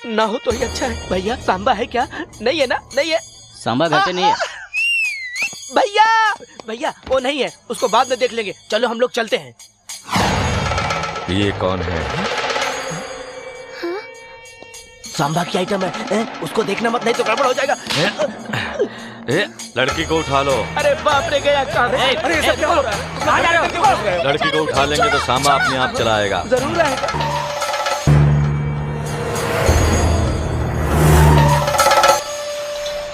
ना हो तो ही अच्छा है। भैया सांबा है क्या? नहीं है ना? नहीं है। सांबा घर पे नहीं है। भैया भैया वो नहीं है, उसको बाद में देख लेंगे। चलो हम लोग चलते हैं। ये कौन है? सांबा की आइटम है। उसको देखना मत, नहीं तो गड़बड़ हो जाएगा। लड़की को उठा लो। अरे बाप रे, गया कहाँ? अरे ये सब क्या हो रहा है? कहाँ जा रहे हो? लड़की को उठा लेंगे तो सांबा अपने आप चलाएगा। जरूर रहेगा।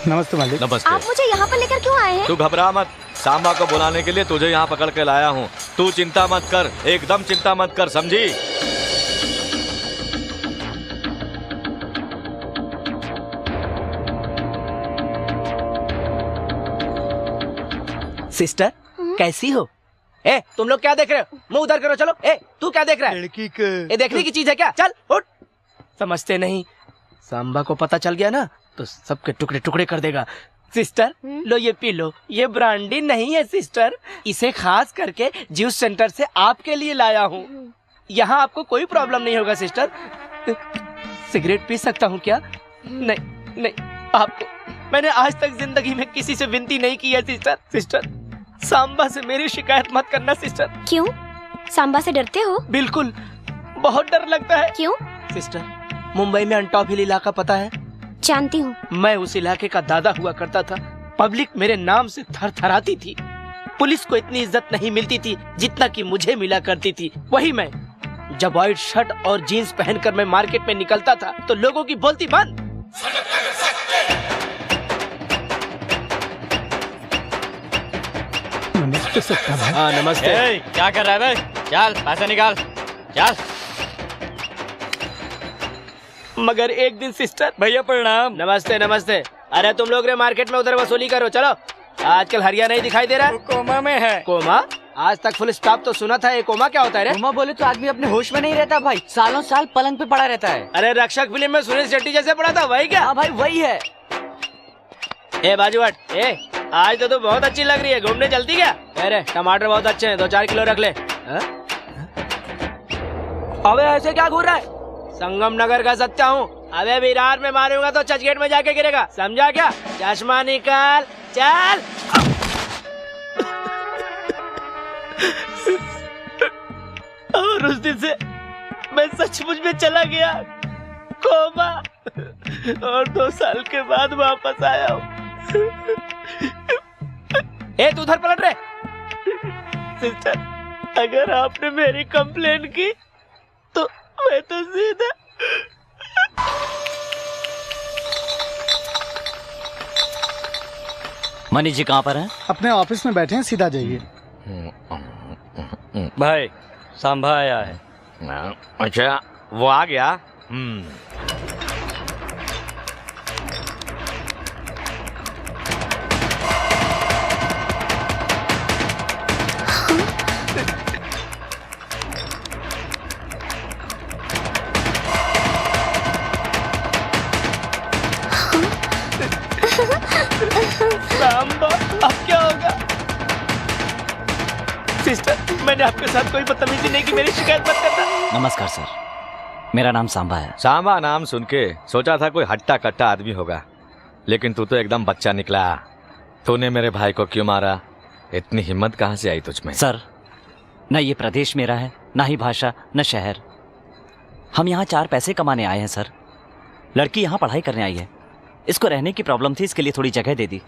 नमस्ते मालिक। नमस्ते। आप मुझे यहाँ पर लेकर क्यों आए हैं? तू घबरा मत, सांबा को बुलाने के लिए तुझे यहाँ पकड़ के लाया हूँ। तू चिंता मत कर, एकदम चिंता मत कर, समझी? सिस्टर कैसी हो? ए तुम लोग क्या देख रहे हो? मुंह उधर करो। चलो। ए तू क्या देख रहा है? लड़की का। ये देखने की चीज है क्या? चल उठ। समझते नहीं। सांबा को पता चल गया ना तो सबके टुकड़े टुकड़े कर देगा। सिस्टर लो ये पी लो। ये ब्रांडी नहीं है सिस्टर, इसे खास करके जूस सेंटर से आपके लिए लाया हूँ। यहाँ आपको कोई प्रॉब्लम नहीं होगा सिस्टर। सिगरेट पी सकता हूँ क्या? नहीं नहीं, आपको मैंने आज तक जिंदगी में किसी से विनती नहीं की है सिस्टर। सिस्टर सांबा से मेरी शिकायत मत करना सिस्टर। क्यों? सांबा से डरते हो? बिल्कुल, बहुत डर लगता है। क्यों? सिस्टर मुंबई में अंटॉप हिल इलाका पता है? जानती हूँ। मैं उस इलाके का दादा हुआ करता था। पब्लिक मेरे नाम से थर थराती थी। पुलिस को इतनी इज्जत नहीं मिलती थी जितना कि मुझे मिला करती थी। वही मैं जब व्हाइट शर्ट और जीन्स पहनकर मैं मार्केट में निकलता था तो लोगों की बोलती बंद। नमस्ते सत्ता भाई। हाँ नमस्ते। क्या कर रहा है भाई? चल पैसे निकाल, चल। मगर एक दिन सिस्टर। भैया प्रणाम। नमस्ते नमस्ते। अरे तुम लोग रे मार्केट में उधर वसूली करो। चलो। आजकल हरिया नहीं दिखाई दे रहा है। कोमा में है। कोमा? आज तक फुल स्टॉप तो सुना था। ये कोमा क्या होता है रे? कोमा बोले तो आदमी अपने होश में नहीं रहता भाई, सालों साल पलंग पे पड़ा रहता है। अरे रक्षक फिल्म में सुनील शेट्टी जैसे पड़ा था, वही क्या? हाँ भाई वही है। ए बाजू हट। ए आज तो तू बहुत अच्छी लग रही है, घूमने चलती क्या? अरे टमाटर बहुत अच्छे हैं, 2-4 किलो रख ले। अबे ऐसे क्या घूर रहा है? संगम नगर का सत्या हूँ। अबे विरार में मारूंगा तो चर्चगेट में जाके गिरेगा, समझा क्या? चश्मा निकाल, चल। और उस दिन से मैं सचमुच में चला गया कोमा, और 2 साल के बाद वापस आया हूँ। ए तू उधर पलट रहे। सिस्टर अगर आपने मेरी कंप्लेन की तो मैं तो सीधा। मनीष जी कहाँ पर हैं? अपने ऑफिस में बैठे हैं, सीधा जाइए। भाई सांभा आया है। अच्छा वो आ गया। सांबा अब क्या होगा? सिस्टर मैंने आपके साथ कोई बदतमीजी नहीं की, मेरी शिकायत मत करना। नमस्कार सर, मेरा नाम सांबा है। सांबा नाम सुन के सोचा था कोई हट्टा कट्टा आदमी होगा, लेकिन तू तो एकदम बच्चा निकला। तूने मेरे भाई को क्यों मारा? इतनी हिम्मत कहाँ से आई तुझमें? सर न ये प्रदेश मेरा है, ना ही भाषा, न शहर। हम यहाँ 4 पैसे कमाने आए हैं सर। लड़की यहाँ पढ़ाई करने आई है, इसको रहने की प्रॉब्लम थी, इसके लिए थोड़ी जगह दे दी।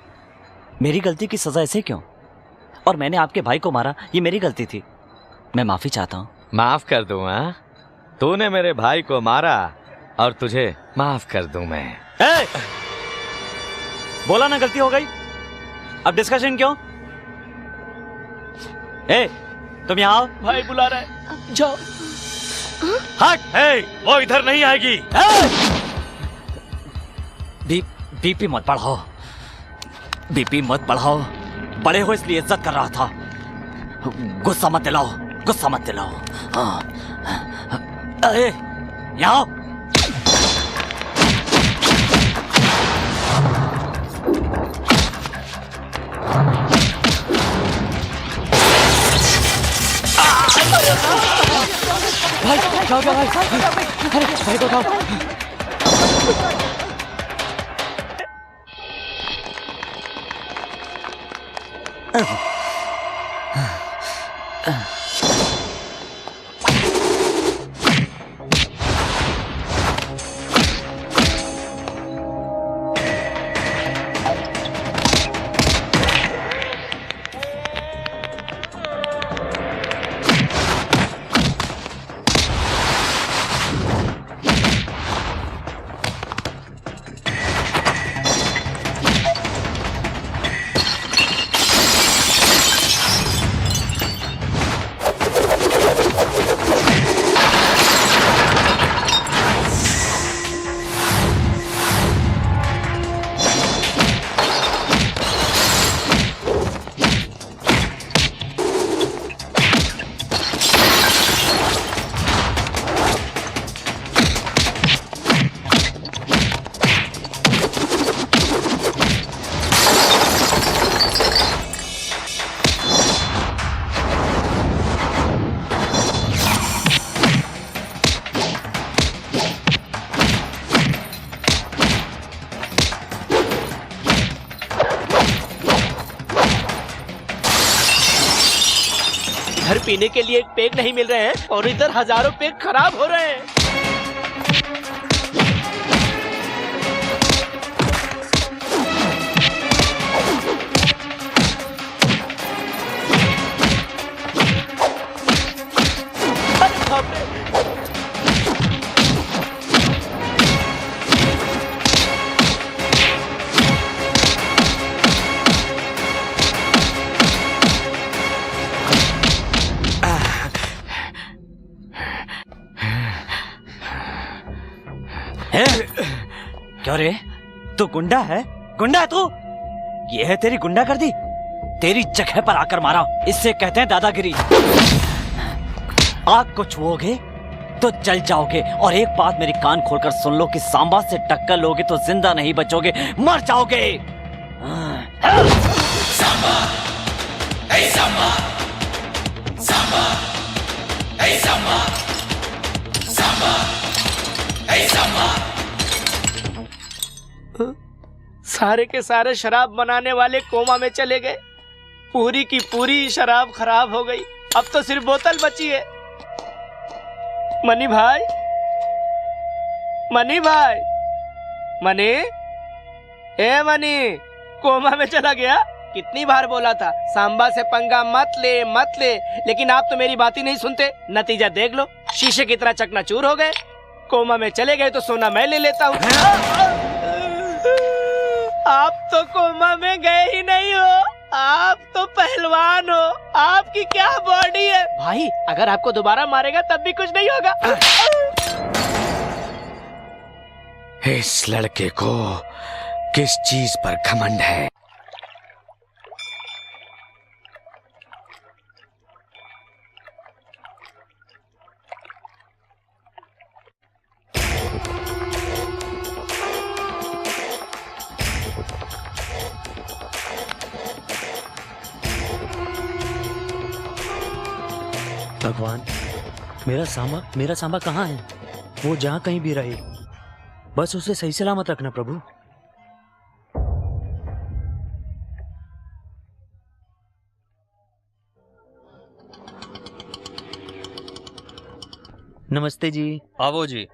मेरी गलती की सजा ऐसे क्यों? और मैंने आपके भाई को मारा, ये मेरी गलती थी। मैं माफी चाहता हूँ। माफ कर दूं? हाँ, तूने मेरे भाई को मारा और तुझे माफ कर दूं मैं? बोला ना गलती हो गई, अब डिस्कशन क्यों? तुम यहाँ आओ। भाई बुला रहा है, जाओ। हट। वो इधर नहीं आएगी। बीपी मत बढ़ाओ, बीपी मत बढ़ाओ। बड़े हो इसलिए इज्जत कर रहा था। गुस्सा मत दिलाओ, गुस्सा मत दिलाओ। यहाँ आओ। भाई क्या हो गया भाई? अरे भाई को उठाओ। घर पीने के लिए एक पेग नहीं मिल रहे हैं और इधर हजारों पेग खराब हो रहे हैं। अरे बाप रे। क्यों रे, तू गुंडा है? गुंडा है तू? ये है तेरी गुंडागर्दी? तेरी जगह पर आकर मारा, इससे कहते हैं दादागिरी। आग को छुओगे तो जल जाओगे। और एक बात मेरी कान खोलकर सुन लो कि सांबा से टक्कर लोगे तो जिंदा नहीं बचोगे, मर जाओगे। सांबा, ए सांबा, सांबा, ए सांबा, सांबा, ए सांबा। सारे के सारे शराब बनाने वाले कोमा में चले गए। पूरी की पूरी शराब खराब हो गई। अब तो सिर्फ बोतल बची है। मनी भाई, मनी भाई, मनी, ए मनी, कोमा में चला गया। कितनी बार बोला था सांबा से पंगा मत ले मत ले, लेकिन आप तो मेरी बात ही नहीं सुनते। नतीजा देख लो, शीशे की तरह चकनाचूर हो गए। कोमा में चले गए तो सोना मैं ले लेता हूँ। आप तो कोमा में गए ही नहीं हो, आप तो पहलवान हो। आपकी क्या बॉडी है भाई, अगर आपको दोबारा मारेगा तब भी कुछ नहीं होगा। इस लड़के को किस चीज पर घमंड है? भगवान, मेरा सांबा कहाँ है? वो जहाँ कहीं भी रहे, बस उसे सही सलामत रखना प्रभु। नमस्ते जी। आवो जी।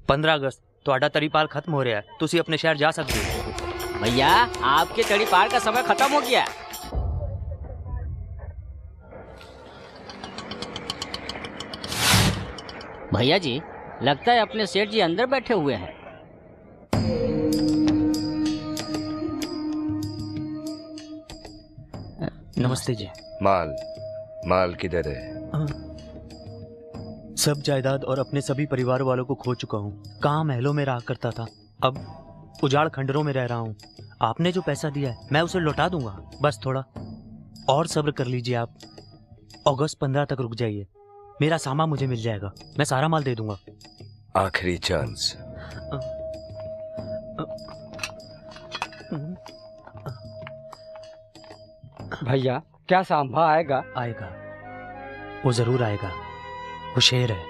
पंद्रह अगस्त ਤੁਹਾਡਾ तरीपाल खत्म हो रहा है, तुसी अपने शहर जा सकते हो। भैया आपके तड़ी पार का समय खत्म हो गया। भैया जी, लगता है अपने सेठ जी अंदर बैठे हुए हैं। नमस्ते जी। माल किधर है? सब जायदाद और अपने सभी परिवार वालों को खो चुका हूँ। कहाँ महलों में रहा करता था, अब उजाड़ खंडरों में रह रहा हूँ। आपने जो पैसा दिया है मैं उसे लौटा दूंगा, बस थोड़ा और सब्र कर लीजिए आप। अगस्त 15 तक रुक जाइए, मेरा सामान मुझे मिल जाएगा, मैं सारा माल दे दूंगा। आखिरी चांस। भैया क्या सांभा आएगा? आएगा, वो जरूर आएगा। वो शेर है,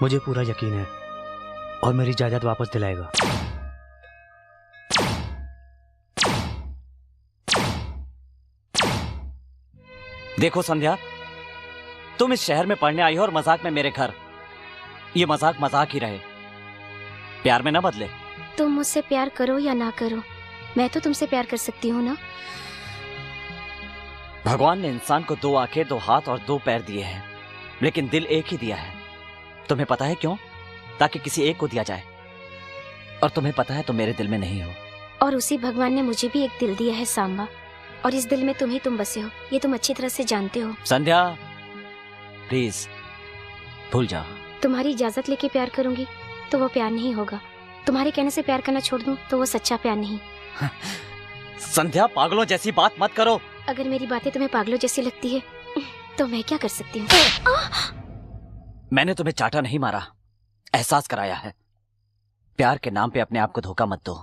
मुझे पूरा यकीन है, और मेरी जायदाद वापस दिलाएगा। देखो संध्या, तुम इस शहर में पढ़ने आई हो और मजाक में मेरे घर। ये मजाक मजाक ही रहे, प्यार में ना बदले। तुम मुझसे प्यार करो या ना करो, मैं तो तुमसे प्यार कर सकती हूँ ना। भगवान ने इंसान को 2 आंखें, 2 हाथ और 2 पैर दिए हैं, लेकिन दिल एक ही दिया है। तुम्हें पता है क्यों? ताकि किसी एक को दिया जाए, और तुम्हें पता है तुम मेरे दिल में नहीं हो। और उसी भगवान ने मुझे भी एक दिल दिया है सांबा, और इस दिल में तुम बसे हो, ये तुम अच्छी तरह से जानते हो। संध्या प्लीज भूल जाओ। तुम्हारी इजाजत लेके प्यार करूंगी तो वो प्यार नहीं होगा, तुम्हारे कहने से प्यार करना छोड़ दूं तो वो सच्चा प्यार नहीं। संध्या पागलों जैसी बात मत करो। अगर मेरी बातें तुम्हें पागलों जैसी लगती है तो मैं क्या कर सकती हूँ? मैंने तुम्हें चाटा नहीं मारा, एहसास कराया है। प्यार के नाम पे अपने आप को धोखा मत दो।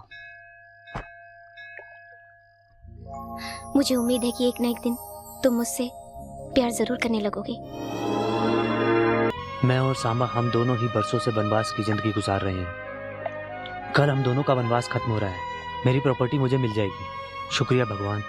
मुझे उम्मीद है कि एक न एक दिन तुम मुझसे प्यार जरूर करने लगोगे। मैं और सांबा हम दोनों ही बरसों से वनवास की जिंदगी गुजार रहे हैं। कल हम दोनों का वनवास खत्म हो रहा है, मेरी प्रॉपर्टी मुझे मिल जाएगी। शुक्रिया भगवान।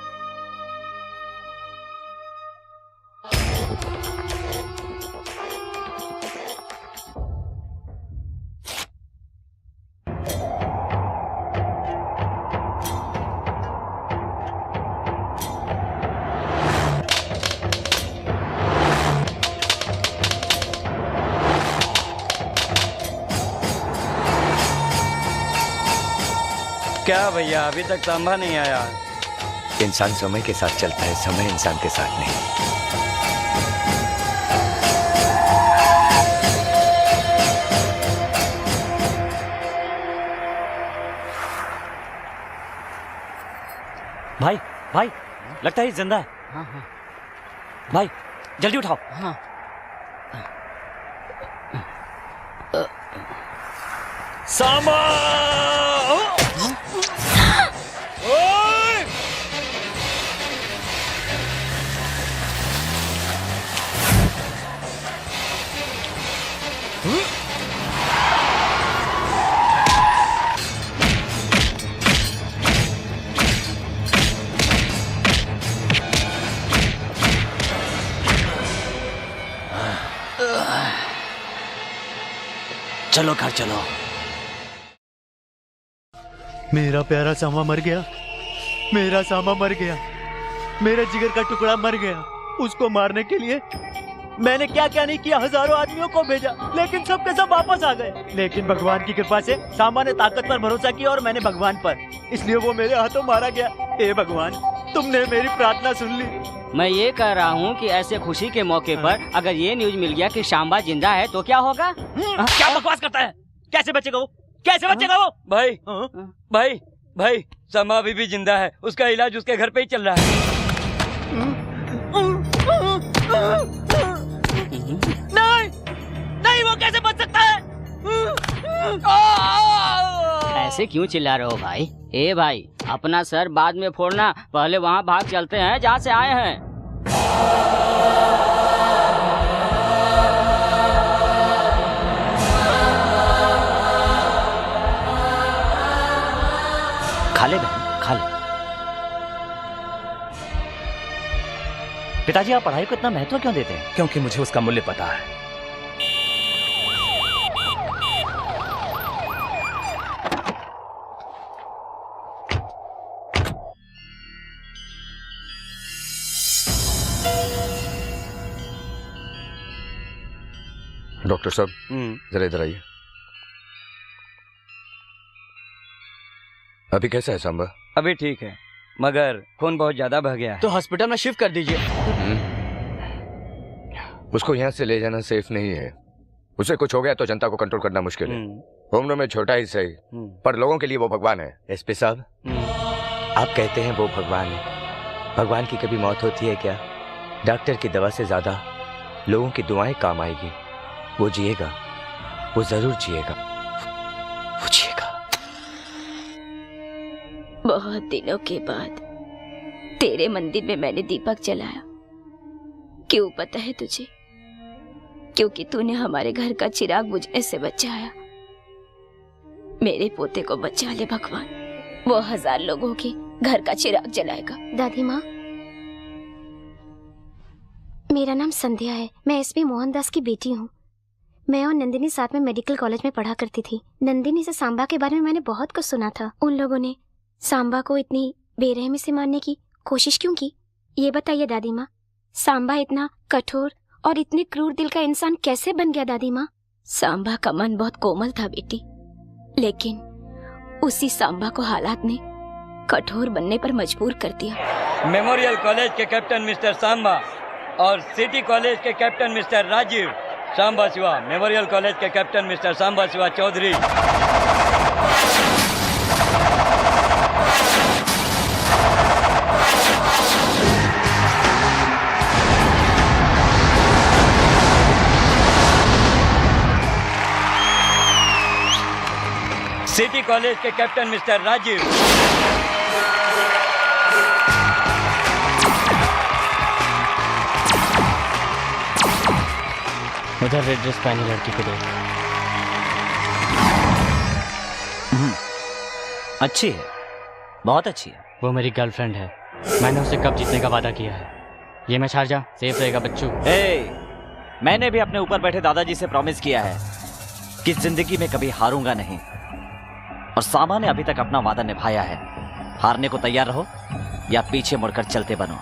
क्या भैया अभी तक सांभा नहीं आया? इंसान समय के साथ चलता है, समय इंसान के साथ नहीं। भाई भाई, लगता है ये जिंदा है। हाँ हाँ भाई जल्दी उठाओ। हाँ। सांबा! चलो घर चलो। मेरा प्यारा सांबा मर गया, मेरा सांबा मर गया, मेरे जिगर का टुकड़ा मर गया। उसको मारने के लिए मैंने क्या क्या नहीं किया, हजारों आदमियों को भेजा, लेकिन सब के सब वापस आ गए। लेकिन भगवान की कृपा से सांबा ने ताकत पर भरोसा किया और मैंने भगवान पर, इसलिए वो मेरे हाथों मारा गया। हे भगवान, तुमने मेरी प्रार्थना सुन ली। मैं ये कह रहा हूँ कि ऐसे खुशी के मौके पर अगर ये न्यूज मिल गया कि सांबा जिंदा है तो क्या होगा? क्या बकवास करता है? कैसे बचेगा वो? कैसे बचेगा वो? भाई भाई भाई, सांबा अभी भी जिंदा है, उसका इलाज उसके घर पे ही चल रहा है। नहीं नहीं, वो कैसे बच सकता है? ऐसे क्यों चिल्ला रहे हो भाई? ए भाई, अपना सर बाद में फोड़ना, पहले वहाँ भाग चलते हैं जहाँ से आए हैं। खा ले बहन, खा ले। पिताजी, आप पढ़ाई को इतना महत्व क्यों देते हैं? क्योंकि मुझे उसका मूल्य पता है। डॉक्टर साहब जरा इधर आइए। अभी कैसा है सांबा? अभी ठीक है, मगर खून बहुत ज्यादा बह गया है। तो हॉस्पिटल में शिफ्ट कर दीजिए। उसको यहाँ से ले जाना सेफ नहीं है। उसे कुछ हो गया तो जनता को कंट्रोल करना मुश्किल है। उम्र में छोटा ही सही, पर लोगों के लिए वो भगवान है। एसपी साहब, आप कहते हैं वो भगवान है। भगवान की कभी मौत होती है क्या? डॉक्टर की दवा से ज्यादा लोगों की दुआएं काम आएगी। वो जिएगा, वो जरूर जिएगा, वो जिएगा। बहुत दिनों के बाद तेरे मंदिर में मैंने दीपक जलाया। क्यों पता है तुझे? क्योंकि तूने हमारे घर का चिराग बुझने से बचाया। मेरे पोते को बचा ले भगवान, वो 1000 लोगों के घर का चिराग जलाएगा। दादी माँ, मेरा नाम संध्या है। मैं एसपी मोहनदास की बेटी हूँ। मैं और नंदिनी साथ में मेडिकल कॉलेज में पढ़ा करती थी। नंदिनी से सांबा के बारे में मैंने बहुत कुछ सुना था। उन लोगों ने सांबा को इतनी बेरहमी से मारने की कोशिश क्यों की? ये बताइए दादी माँ, सांबा इतना कठोर और इतने क्रूर दिल का इंसान कैसे बन गया दादी माँ? सांबा का मन बहुत कोमल था बेटी, लेकिन उसी सांबा को हालात ने कठोर बनने पर मजबूर कर दिया। मेमोरियल कॉलेज के कैप्टन मिस्टर सांबा और सिटी कॉलेज के captain mister Rajiv. Samba Shiva, memorial college के captain mister Samba Shiva Chaudhary. City college के कैप्टन मिस्टर राजीव। उधर रेड ड्रेस पहनी लड़की को देख। अच्छी है, बहुत अच्छी है। वो मेरी गर्लफ्रेंड है। मैंने उसे कब जीतने का वादा किया है। ये मैं हार जा, सेफ रहेगा बच्चू। मैंने भी अपने ऊपर बैठे दादाजी से प्रॉमिस किया है कि जिंदगी में कभी हारूंगा नहीं, और सांबा ने अभी तक अपना वादा निभाया है। हारने को तैयार रहो या पीछे मुड़कर चलते बनो।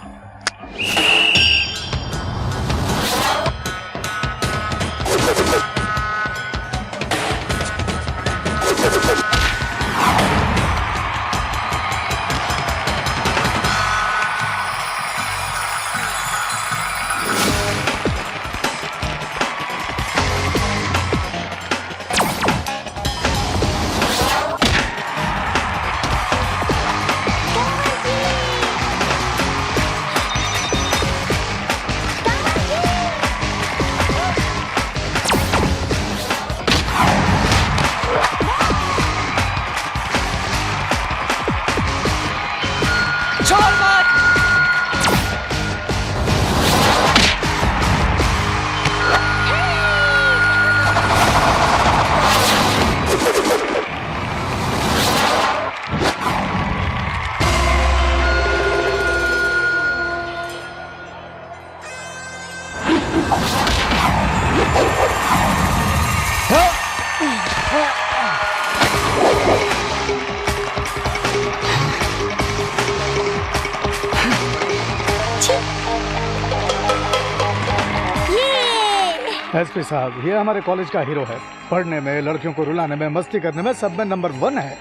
एसपी साहब, ये हमारे कॉलेज का हीरो है। पढ़ने में, लड़कियों को रुलाने में, मस्ती करने में सब में नंबर 1 है।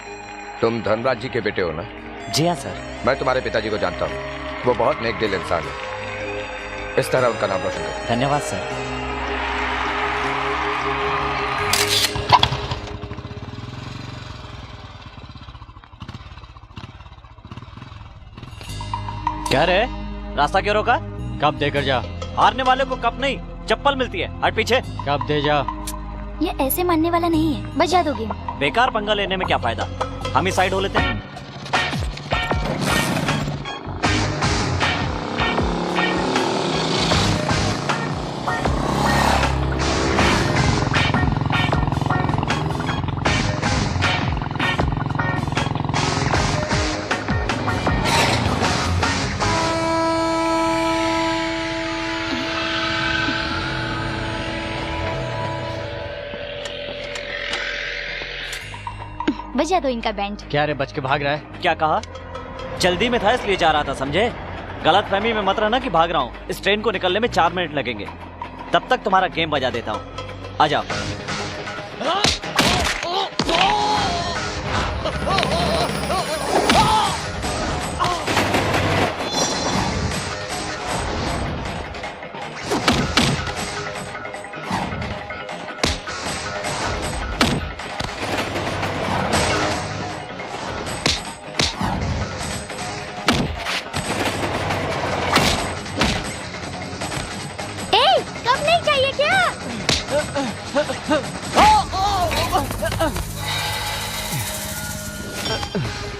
तुम धनराज जी के बेटे हो ना? जी हाँ सर। मैं तुम्हारे पिताजी को जानता हूँ। वो बहुत नेक दिल इंसान है। इस तरह उनका नाम रोशन करो। धन्यवाद सर। क्या रे, रास्ता क्यों रोका? कप देकर जा। हारने वाले को कप नहीं, चप्पल मिलती है। हट पीछे। कप दे जा। ये ऐसे मानने वाला नहीं है, बजा दोगे। बेकार पंगा लेने में क्या फायदा, हम ही साइड हो लेते हैं। बजा दो इनका बैंड। क्या रे, बच के भाग रहा है? क्या कहा? जल्दी में था इसलिए जा रहा था, समझे? गलत फहमी में मत रहना कि भाग रहा हूँ। इस ट्रेन को निकलने में 4 मिनट लगेंगे। तब तक तुम्हारा गेम बजा देता हूँ। आ जाओ।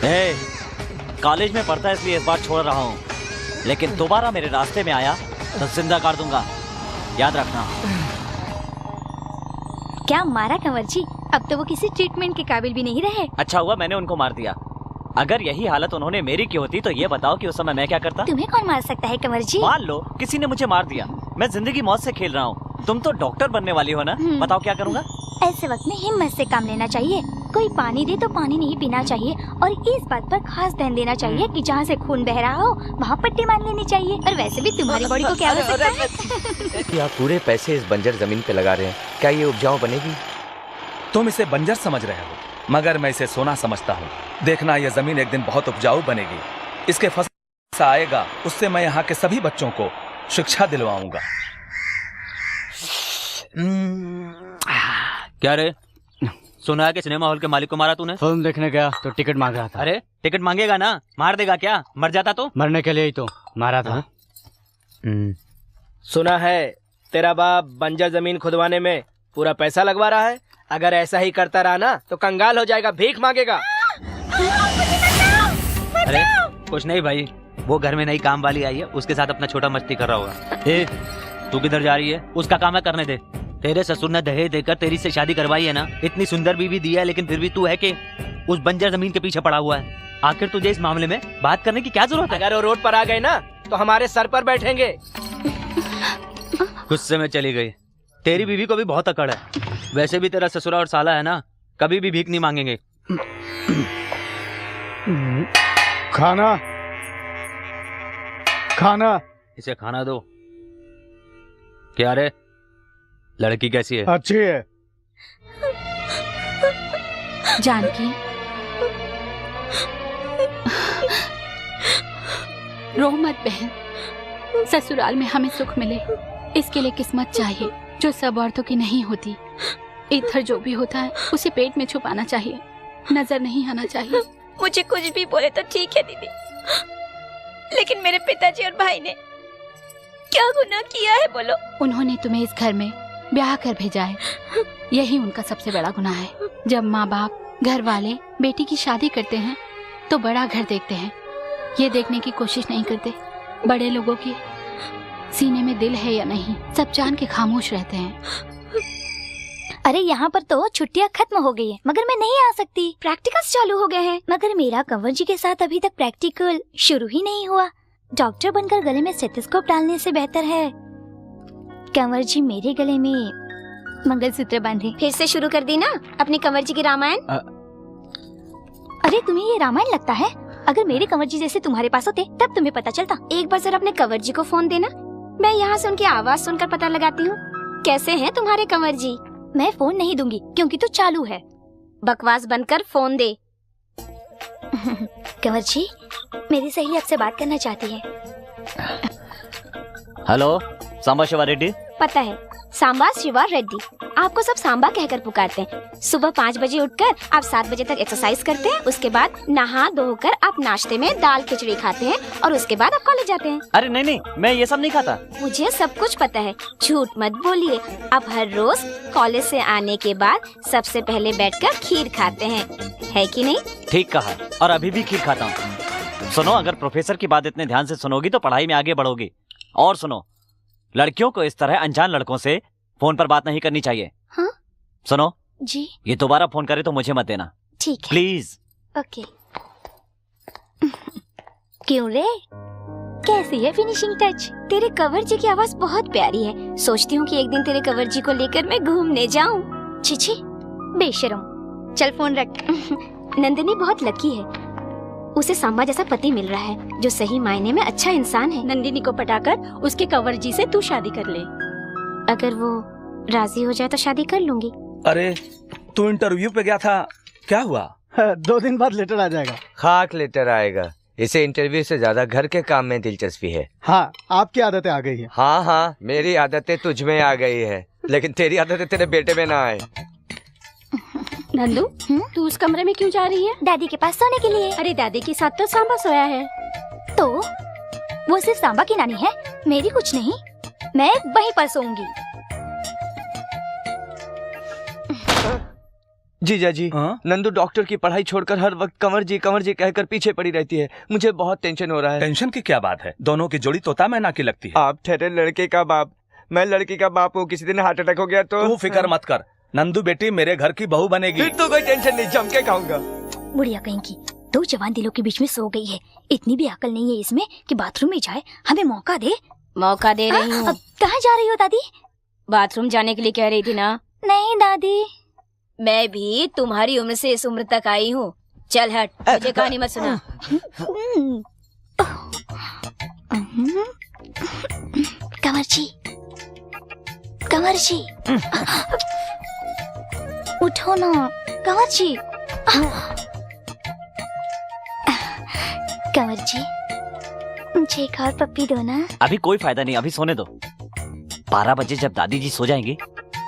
ए, कॉलेज में पढ़ता है इसलिए इस बार छोड़ रहा हूँ, लेकिन दोबारा मेरे रास्ते में आया तो जिंदा कर दूंगा, याद रखना। क्या मारा कंवर जी? अब तो वो किसी ट्रीटमेंट के काबिल भी नहीं रहे। अच्छा हुआ मैंने उनको मार दिया। अगर यही हालत उन्होंने मेरी की होती तो ये बताओ कि उस समय मैं क्या करता? तुम्हें कौन मार सकता है कंवर जी? मान लो किसी ने मुझे मार दिया, मैं जिंदगी मौत से खेल रहा हूँ, तुम तो डॉक्टर बनने वाली हो ना, बताओ क्या करूँगा? ऐसे वक्त में हिम्मत से काम लेना चाहिए। कोई पानी दे तो पानी नहीं पीना चाहिए, और इस बात पर खास ध्यान देना चाहिए कि जहाँ से खून बह रहा हो वहाँ पट्टी मान लेनी चाहिए। और वैसे भी तुम्हारी बॉडी को क्या हो सकता है? आप पूरे पैसे इस बंजर जमीन पे लगा रहे हैं, क्या ये उपजाऊ बनेगी? तुम इसे बंजर समझ रहे हो, मगर मैं इसे सोना समझता हूँ। देखना यह जमीन एक दिन बहुत उपजाऊ बनेगी। इसके फसल आएगा, उससे मैं यहाँ के सभी बच्चों को शिक्षा दिलवाऊंगा। क्या रे, सुना है कि सिनेमा हॉल के मालिक को मारा तूने? फिल्म देखने गया तो टिकट मांग रहा था। अरे टिकट मांगेगा ना, मार देगा क्या? मर जाता तो? मरने के लिए ही तो मारा था। सुना है तेरा बाप बंजर जमीन खुदवाने में पूरा पैसा लगवा रहा है। अगर ऐसा ही करता रहा ना तो कंगाल हो जाएगा, भीख मांगेगा। अरे कुछ नहीं भाई, वो घर में नई काम वाली आई है, उसके साथ अपना छोटा मस्ती कर रहा होगा। ए, तू किधर जा रही है? उसका काम है करने दे। तेरे ससुर ने दहेज देकर तेरी से शादी करवाई है ना, इतनी सुंदर बीवी दी है, लेकिन फिर भी तू है कि उस बंजर जमीन के पीछे पड़ा हुआ है। आखिर तुझे इस मामले में बात करने की क्या जरूरत है? अगर वो रोड पर आ गए ना तो हमारे सर पर बैठेंगे। गुस्से में चली गई। तेरी बीवी को भी बहुत अकड़ है। वैसे भी तेरा ससुरा और साला है ना, कभी भी भीख नहीं मांगेंगे। खाना खाना इसे खाना दो। क्या रे, लड़की कैसी है? अच्छी है। जानकी, रो मत बहन, ससुराल में हमें सुख मिले इसके लिए किस्मत चाहिए, जो सब औरतों की नहीं होती। इधर जो भी होता है उसे पेट में छुपाना चाहिए, नजर नहीं आना चाहिए। मुझे कुछ भी बोले तो ठीक है दीदी, लेकिन मेरे पिताजी और भाई ने क्या गुनाह किया है बोलो? उन्होंने तुम्हें इस घर में ब्याह कर भेजा है, यही उनका सबसे बड़ा गुनाह है। जब माँ बाप घर वाले बेटी की शादी करते हैं तो बड़ा घर देखते हैं, ये देखने की कोशिश नहीं करते बड़े लोगों की सीने में दिल है या नहीं। सब जान के खामोश रहते हैं। अरे यहाँ पर तो छुट्टियाँ खत्म हो गई है, मगर मैं नहीं आ सकती। प्रैक्टिकल्स चालू हो गए हैं, मगर मेरा कंवर जी के साथ अभी तक प्रैक्टिकल शुरू ही नहीं हुआ। डॉक्टर बनकर गले में स्टेथोस्कोप डालने से बेहतर है कंवर जी मेरे गले में मंगलसूत्र बांधे। फिर से शुरू कर दी ना अपनी कंवर जी की रामायण। अरे तुम्हें ये रामायण लगता है? अगर मेरे कंवर जी जैसे तुम्हारे पास होते तब तुम्हें पता चलता। एक बार जरा अपने कंवर जी को फोन देना, मैं यहाँ से उनकी आवाज सुनकर पता लगाती हूँ कैसे हैं तुम्हारे कंवर जी। मैं फोन नहीं दूंगी क्योंकि तो चालू है। बकवास बनकर फोन दे। कंवर जी, मेरी सहेली आपसे बात करना चाहती है। हेलो, सांबा शिवा रेड्डी। पता है, सांबा शिवा रेड्डी। आपको सब सांबा कहकर पुकारते हैं। सुबह 5 बजे उठकर आप 7 बजे तक एक्सरसाइज करते हैं, उसके बाद नहा धोकर आप नाश्ते में दाल खिचड़ी खाते हैं और उसके बाद आप कॉलेज जाते हैं। अरे नहीं नहीं, मैं ये सब नहीं खाता। मुझे सब कुछ पता है, झूठ मत बोलिए। आप हर रोज कॉलेज से आने के बाद सबसे पहले बैठकर खीर खाते हैं, है कि नहीं? ठीक कहा, और अभी भी खीर खाता हूँ। सुनो, अगर प्रोफेसर की बात इतने ध्यान से सुनोगी तो पढ़ाई में आगे बढ़ोगी। और सुनो, लड़कियों को इस तरह अनजान लड़कों से फोन पर बात नहीं करनी चाहिए। हाँ? सुनो जी, ये दोबारा फोन करे तो मुझे मत देना। ठीक है, प्लीज। ओके। क्यों रे, कैसी है फिनिशिंग टच? तेरे कंवर जी की आवाज बहुत प्यारी है। सोचती हूँ कि एक दिन तेरे कंवर जी को लेकर मैं घूमने जाऊँ। छिछी बेशरम, चल फोन रख। नंदिनी बहुत लकी है, उसे सांबा जैसा पति मिल रहा है जो सही मायने में अच्छा इंसान है। नंदिनी को पटाकर उसके कंवर जी से तू शादी कर ले। अगर वो राजी हो जाए तो शादी कर लूंगी। अरे तू इंटरव्यू पे गया था, क्या हुआ? 2 दिन बाद लेटर आ जाएगा। खाक लेटर आएगा। इसे इंटरव्यू से ज्यादा घर के काम में दिलचस्पी है। हाँ, आपकी आदतें आ गई है। हाँ हाँ, मेरी आदतें तुझ में आ गई है, लेकिन तेरी आदतें तेरे बेटे में ना आए। नंदू, तू उस कमरे में क्यों जा रही है? दादी के पास सोने के लिए। अरे दादी के साथ तो सांबा सोया है। तो वो सिर्फ सांबा की नानी है, मेरी कुछ नहीं। मैं वहीं पर सोऊंगी। जीजा जी, नंदू डॉक्टर की पढ़ाई छोड़कर हर वक्त कंवर जी कहकर पीछे पड़ी रहती है। मुझे बहुत टेंशन हो रहा है। टेंशन की क्या बात है? दोनों की जोड़ी तोता मैना की लगती है। आप ठहरे लड़के का बाप, मैं लड़की का बाप हूँ। किसी दिन हार्ट अटैक हो गया तो? तू फिक्र मत कर, नंदू बेटी मेरे घर की बहू बनेगी। फिर तो कोई टेंशन नहीं, जम के खाऊंगा। बुढ़िया कहीं की 2 जवान दिलों के बीच में सो गई है। इतनी भी अकल नहीं है इसमें कि बाथरूम में जाए। हमें मौका दे। मौका दे रही हूँ। अब कहाँ जा रही हो दादी? बाथरूम जाने के लिए कह रही थी ना? नहीं दादी, मैं भी तुम्हारी उम्र से इस उम्र तक आई हूँ। चल हट, मुझे कहानी मत सुना। कंवर जी, उठो ना कंवर जी। कंवर जी, मुझे एक और पप्पी दो ना। अभी कोई फायदा नहीं, अभी सोने दो। 12 बजे जब दादी जी सो जाएंगी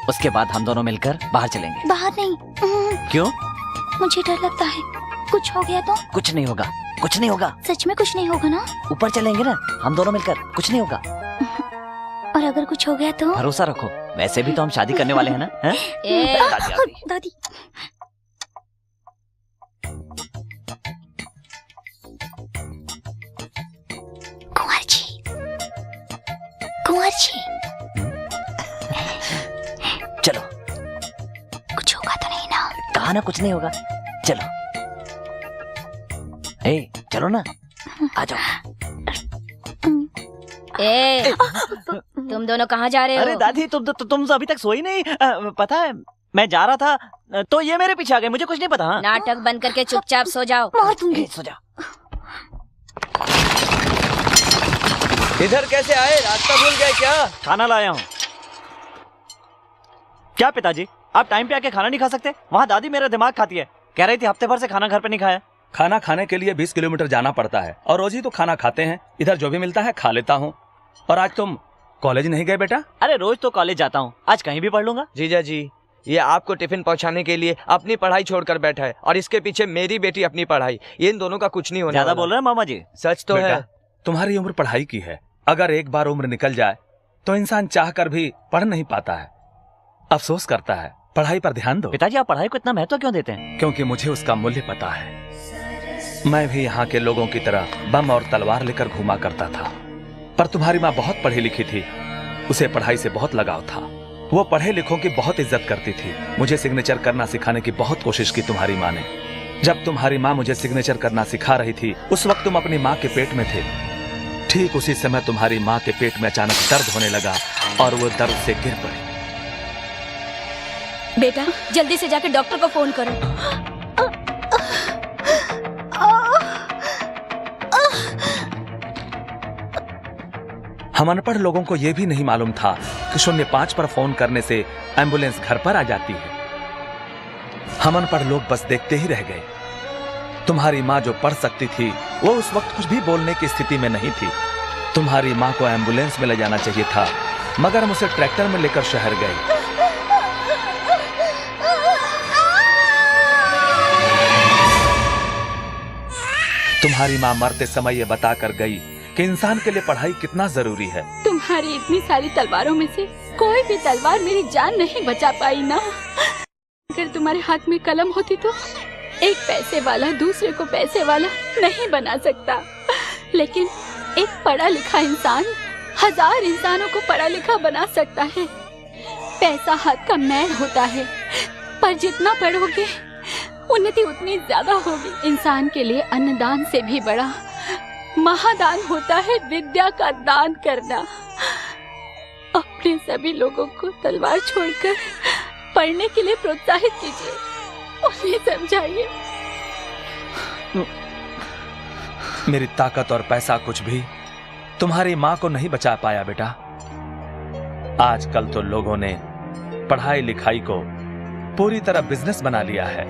उसके बाद हम दोनों मिलकर बाहर चलेंगे। बाहर नहीं। क्यों? मुझे डर लगता है, कुछ हो गया तो? कुछ नहीं होगा, कुछ नहीं होगा। सच में कुछ नहीं होगा ना? ऊपर चलेंगे ना हम दोनों मिलकर, कुछ नहीं होगा। और अगर कुछ हो गया तो? भरोसा रखो, वैसे भी तो हम शादी करने वाले हैं ना। दादी आ गई। दादी, कुंवर जी, चलो। कुछ होगा तो नहीं ना? कहा ना कुछ नहीं होगा, चलो। चलो ना, आ जाओ। तुम दोनों कहाँ जा रहे हो? अरे दादी, तुम तो अभी तक सोई नहीं। पता है मैं जा रहा था तो ये मेरे पीछे आ गए, मुझे कुछ नहीं पता। नाटक बंद करके चुपचाप सो जाओ। मार दूंगी। सो जाओ। इधर कैसे आए? रास्ता भूल गए क्या? खाना लाया हूँ। क्या पिताजी, आप टाइम पे आके खाना नहीं खा सकते? वहाँ दादी मेरा दिमाग खाती है, कह रही थी हफ्ते भर से खाना घर पे नहीं खाया। खाना खाने के लिए 20 किलोमीटर जाना पड़ता है और रोज ही तो खाना खाते हैं। इधर जो भी मिलता है खा लेता हूँ। और आज तुम कॉलेज नहीं गए बेटा? अरे रोज तो कॉलेज जाता हूँ, आज कहीं भी पढ़ लूंगा। जीजा जी, ये आपको टिफिन पहुंचाने के लिए अपनी पढ़ाई छोड़कर बैठा है और इसके पीछे मेरी बेटी अपनी पढ़ाई। ये इन दोनों का कुछ नहीं होने ज्यादा वाला। बोल रहे हैं मामा जी। सच तो है। तुम्हारी उम्र पढ़ाई की है, अगर एक बार उम्र निकल जाए तो इंसान चाह कर भी पढ़ नहीं पाता है, अफसोस करता है। पढ़ाई पर ध्यान दो। पिताजी, आप पढ़ाई को इतना महत्व क्यों देते हैं? क्योंकि मुझे उसका मूल्य पता है। मैं भी यहाँ के लोगों की तरह बम और तलवार लेकर घूमा करता था, पर तुम्हारी माँ बहुत पढ़ी लिखी थी, उसे पढ़ाई से बहुत लगाव था। वो पढ़े लिखों की बहुत इज्जत करती थी। मुझे सिग्नेचर करना सिखाने की बहुत कोशिश की तुम्हारी माँ ने। जब तुम्हारी माँ मुझे सिग्नेचर करना सिखा रही थी उस वक्त तुम अपनी माँ के पेट में थे। ठीक उसी समय तुम्हारी माँ के पेट में अचानक दर्द होने लगा और वो दर्द से गिर पड़ी। बेटा, जल्दी से जाकर डॉक्टर को फोन करो। हम अनपढ़ लोगों को यह भी नहीं मालूम था कि 05 पर फोन करने से एम्बुलेंस घर पर आ जाती है। हम अनपढ़ लोग बस देखते ही रह गए। तुम्हारी माँ जो पढ़ सकती थी वो उस वक्त कुछ भी बोलने की स्थिति में नहीं थी। तुम्हारी माँ को एम्बुलेंस में ले जाना चाहिए था, मगर हम उसे ट्रैक्टर में लेकर शहर गए। तुम्हारी माँ मरते समय ये बताकर गई कि इंसान के लिए पढ़ाई कितना जरूरी है। तुम्हारी इतनी सारी तलवारों में से कोई भी तलवार मेरी जान नहीं बचा पाई ना। अगर तुम्हारे हाथ में कलम होती तो एक पैसे वाला दूसरे को पैसे वाला नहीं बना सकता, लेकिन एक पढ़ा लिखा इंसान 1000 इंसानों को पढ़ा लिखा बना सकता है। पैसा हाथ का मैल होता है, पर जितना पढ़ोगे उन्नति उतनी ज्यादा होगी। इंसान के लिए अन्नदान से भी बड़ा महादान होता है विद्या का दान करना। अपने सभी लोगों को तलवार छोड़कर पढ़ने के लिए प्रोत्साहित कीजिए, उन्हें समझाइए। मेरी ताकत और पैसा कुछ भी तुम्हारी माँ को नहीं बचा पाया बेटा। आजकल तो लोगों ने पढ़ाई लिखाई को पूरी तरह बिजनेस बना लिया है।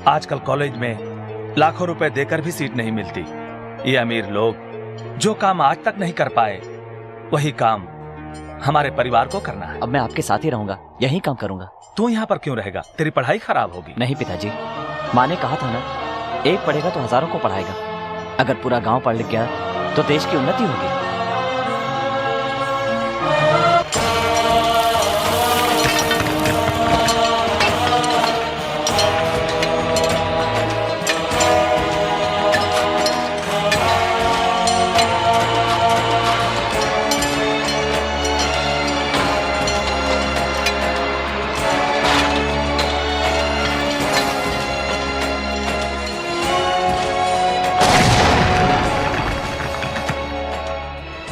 आजकल कॉलेज में लाखों रुपए देकर भी सीट नहीं मिलती। ये अमीर लोग जो काम आज तक नहीं कर पाए, वही काम हमारे परिवार को करना है। अब मैं आपके साथ ही रहूंगा, यही काम करूंगा। तू यहाँ पर क्यों रहेगा? तेरी पढ़ाई खराब होगी। नहीं पिताजी, माँ ने कहा था ना, एक पढ़ेगा तो हजारों को पढ़ाएगा। अगर पूरा गांव पढ़ लिख गया तो देश की उन्नति होगी।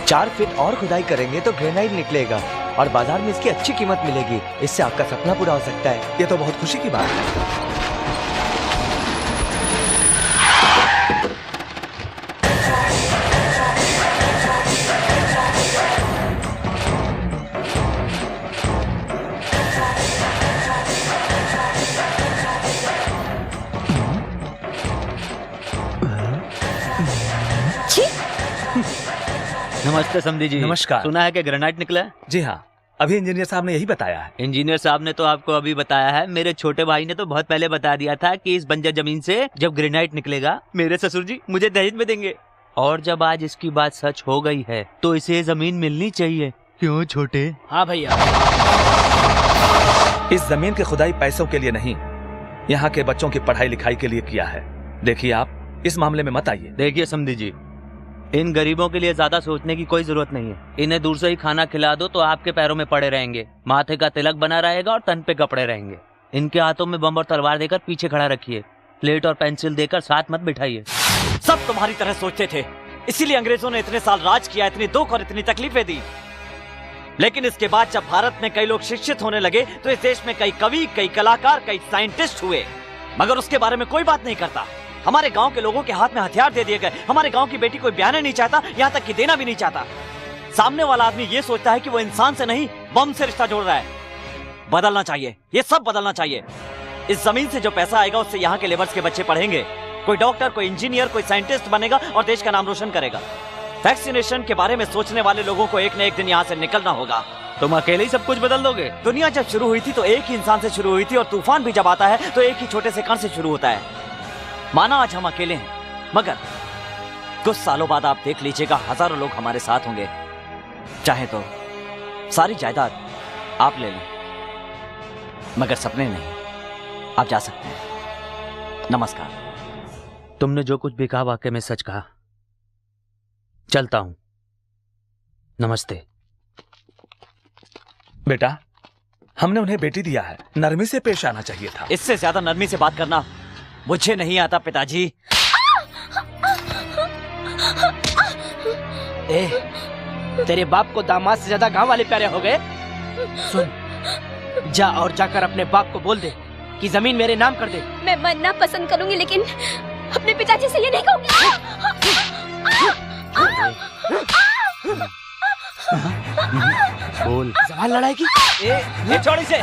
चार फीट और खुदाई करेंगे तो ग्रेनाइट निकलेगा और बाजार में इसकी अच्छी कीमत मिलेगी। इससे आपका सपना पूरा हो सकता है। ये तो बहुत खुशी की बात है। नमस्ते समधी जी। नमस्कार। सुना है कि ग्रेनाइट निकला है? जी हाँ, अभी इंजीनियर साहब ने यही बताया है। इंजीनियर साहब ने तो आपको अभी बताया है। मेरे छोटे भाई ने तो बहुत पहले बता दिया था कि इस बंजर जमीन से जब ग्रेनाइट निकलेगा मेरे ससुर जी मुझे दहेज में देंगे। और जब आज इसकी बात सच हो गई है तो इसे जमीन मिलनी चाहिए। क्यों छोटे? हाँ भैया। इस जमीन की खुदाई पैसों के लिए नहीं, यहाँ के बच्चों की पढ़ाई लिखाई के लिए किया है। देखिए, आप इस मामले में मत आइए। देखिए समधी जी, इन गरीबों के लिए ज्यादा सोचने की कोई जरूरत नहीं है। इन्हें दूर से ही खाना खिला दो तो आपके पैरों में पड़े रहेंगे, माथे का तिलक बना रहेगा और तन पे कपड़े रहेंगे। इनके हाथों में बम और तलवार देकर पीछे खड़ा रखिए, प्लेट और पेंसिल देकर साथ मत बिठाइए। सब तुम्हारी तरह सोचते थे, इसीलिए अंग्रेजों ने इतने साल राज किया, इतनी दुख और इतनी तकलीफें दी। लेकिन इसके बाद जब भारत में कई लोग शिक्षित होने लगे तो इस देश में कई कवि, कई कलाकार, कई साइंटिस्ट हुए, मगर उसके बारे में कोई बात नहीं करता। हमारे गांव के लोगों के हाथ में हथियार दे दिए गए। हमारे गांव की बेटी कोई ब्याह नहीं चाहता, यहाँ तक कि देना भी नहीं चाहता। सामने वाला आदमी ये सोचता है कि वो इंसान से नहीं बम से रिश्ता जोड़ रहा है। बदलना चाहिए, ये सब बदलना चाहिए। इस जमीन से जो पैसा आएगा उससे यहाँ के लेबर्स के बच्चे पढ़ेंगे, कोई डॉक्टर, कोई इंजीनियर, कोई साइंटिस्ट बनेगा और देश का नाम रोशन करेगा। वैक्सीनेशन के बारे में सोचने वाले लोगों को एक न एक दिन यहाँ से निकलना होगा। तुम अकेले ही सब कुछ बदल दोगे? दुनिया जब शुरू हुई थी तो एक ही इंसान से शुरू हुई थी, और तूफान भी जब आता है तो एक ही छोटे से कण से शुरू होता है। माना आज हम अकेले हैं, मगर कुछ सालों बाद आप देख लीजिएगा हजारों लोग हमारे साथ होंगे। चाहे तो सारी जायदाद आप ले लें, मगर सपने नहीं। आप जा सकते हैं। नमस्कार। तुमने जो कुछ भी कहा वाकई में सच कहा। चलता हूं। नमस्ते। बेटा, हमने उन्हें बेटी दिया है, नरमी से पेश आना चाहिए था। इससे ज्यादा नरमी से बात करना मुझे नहीं आता पिताजी। तेरे बाप को दामाद से ज्यादा गांव वाले प्यारे हो गए। सुन, जा और जाकर अपने बाप को बोल दे कि जमीन मेरे नाम कर दे। मैं मरना पसंद करूंगी लेकिन अपने पिताजी से ये नहीं कहूंगी। बोल। जवान लड़ाई की। ये छोड़ इसे।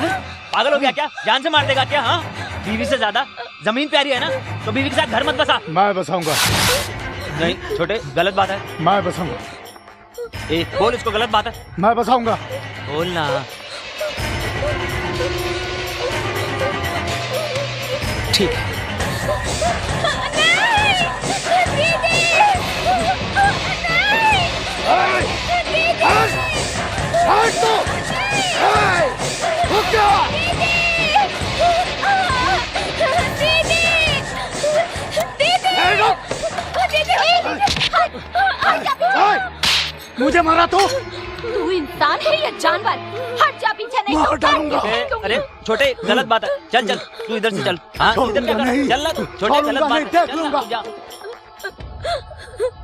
पागल हो गया क्या? जान से मार देगा क्या? हाँ, बीवी से ज्यादा जमीन प्यारी है ना, तो बीवी के साथ घर मत बसा। मैं बसाऊंगा। नहीं छोटे, गलत बात है। मैं बसाऊंगा। बोल इसको, गलत बात है। मैं बसाऊंगा। बोलना। ठीक है। मुझे मारा तो? तू इंसान है या जानवर? हट जा, पीछे नहीं मार डालूंगा। अरे छोटे, गलत बात है। चल चल, तू इधर से चल। हाँ, इधर से चल ना छोटे, गलत बात है। चल ना, जा।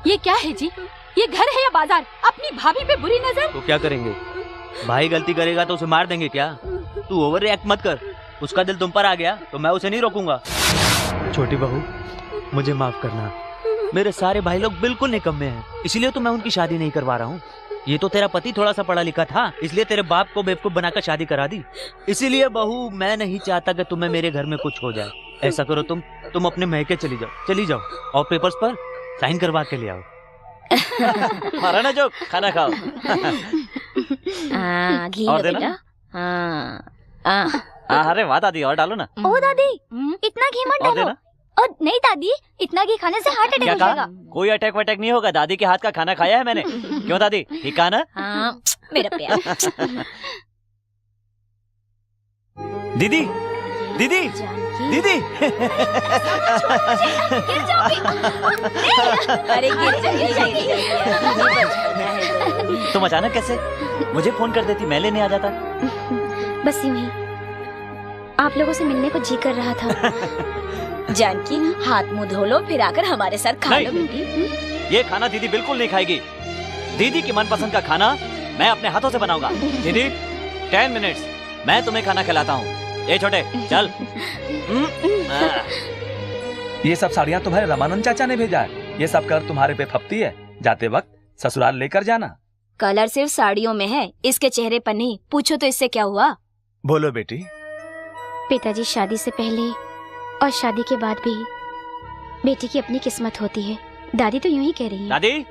ये क्या है जी? ये घर है या बाजार? अपनी भाभी पे बुरी नजर। तो क्या करेंगे? भाई गलती करेगा तो उसे मार देंगे क्या? तू ओवर रिएक्ट मत कर। उसका दिल तुम पर आ गया तो मैं उसे नहीं रोकूंगा। छोटी बहू, मुझे माफ करना। मेरे सारे भाई लोग बिल्कुल निकम्मे हैं, इसलिए तो मैं उनकी शादी नहीं करवा रहा हूँ। ये तो तेरा पति थोड़ा सा पढ़ा लिखा था, इसलिए तेरे बाप को बेवकूफ बनाकर शादी करा दी। इसीलिए बहू, मैं नहीं चाहता कि तुम्हें मेरे घर में कुछ हो जाए। ऐसा करो, तुम अपने मैके चली जाओ और पेपर्स पर साइन करवा के ले आओ। मारा ना जो, खाना खाओ। घी और लो देना? बेटा। अरे वाह दादी, और डालो ना। ओ दादी, इतना घी मत और डालो। देना? और नहीं दादी, इतना घी खाने से हार्ट अटैक क्या हो कहा? जाएगा। कोई अटैक वटैक नहीं होगा, दादी के हाथ का खाना खाया है मैंने। क्यों दादी, ठीक कहा ना? हाँ, मेरा प्यार। दीदी दीदी दीदी। अरे गिर जाएगी। तुम अचानक कैसे? मुझे फोन कर देती, मैं लेने आ जाता। बस यूं ही आप लोगों से मिलने को जी कर रहा था। जानकी, हाथ मुंह धो लो, फिर आकर हमारे साथ खा लो बेटी। ये खाना दीदी बिल्कुल नहीं खाएगी। दीदी की मनपसंद का खाना मैं अपने हाथों से बनाऊंगा। दीदी 10 मिनट्स, मैं तुम्हें खाना खिलाता हूँ। ये छोटे चल। ये सब साड़ियाँ तुम्हारे रामानंद चाचा ने भेजा है। ये सब कर तुम्हारे पे फपती है। जाते वक्त ससुराल लेकर जाना। कलर सिर्फ साड़ियों में है, इसके चेहरे पर नहीं। पूछो तो इससे क्या हुआ? बोलो बेटी। पिताजी, शादी से पहले और शादी के बाद भी बेटी की अपनी किस्मत होती है। दादी तो यूं ही कह रही है। दादी,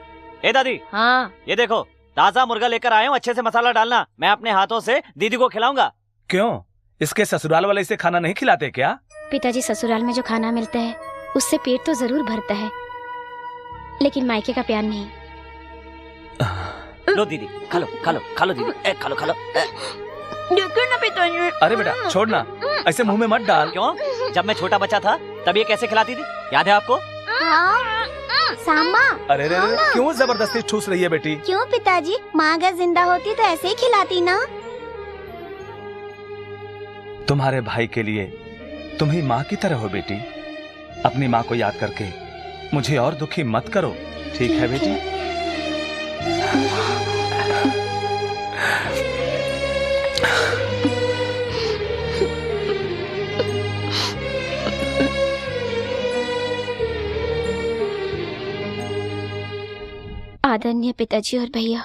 ए दादी। हाँ, ये देखो, ताजा मुर्गा लेकर आया हूँ। अच्छे से मसाला डालना, मैं अपने हाथों से दीदी को खिलाऊंगा। क्यों, इसके ससुराल वाले इसे खाना नहीं खिलाते क्या? पिताजी, ससुराल में जो खाना मिलता है उससे पेट तो जरूर भरता है, लेकिन मायके का प्यार नहीं। लो दीदी, खा लो दीदी, खा लो। देखो ना पिताजी। अरे बेटा छोड़ना, ऐसे मुंह में मत डाल। क्यों? जब मैं छोटा बच्चा था तब ये कैसे खिलाती थी, याद है आपको? सांबा। अरे रे, क्यों जबरदस्ती ठूस रही है बेटी? क्यों पिताजी, माँ अगर जिंदा होती तो ऐसे ही खिलाती ना। तुम्हारे भाई के लिए तुम ही माँ की तरह हो बेटी। अपनी माँ को याद करके मुझे और दुखी मत करो, ठीक है बेटी? आदरणीय पिताजी और भैया,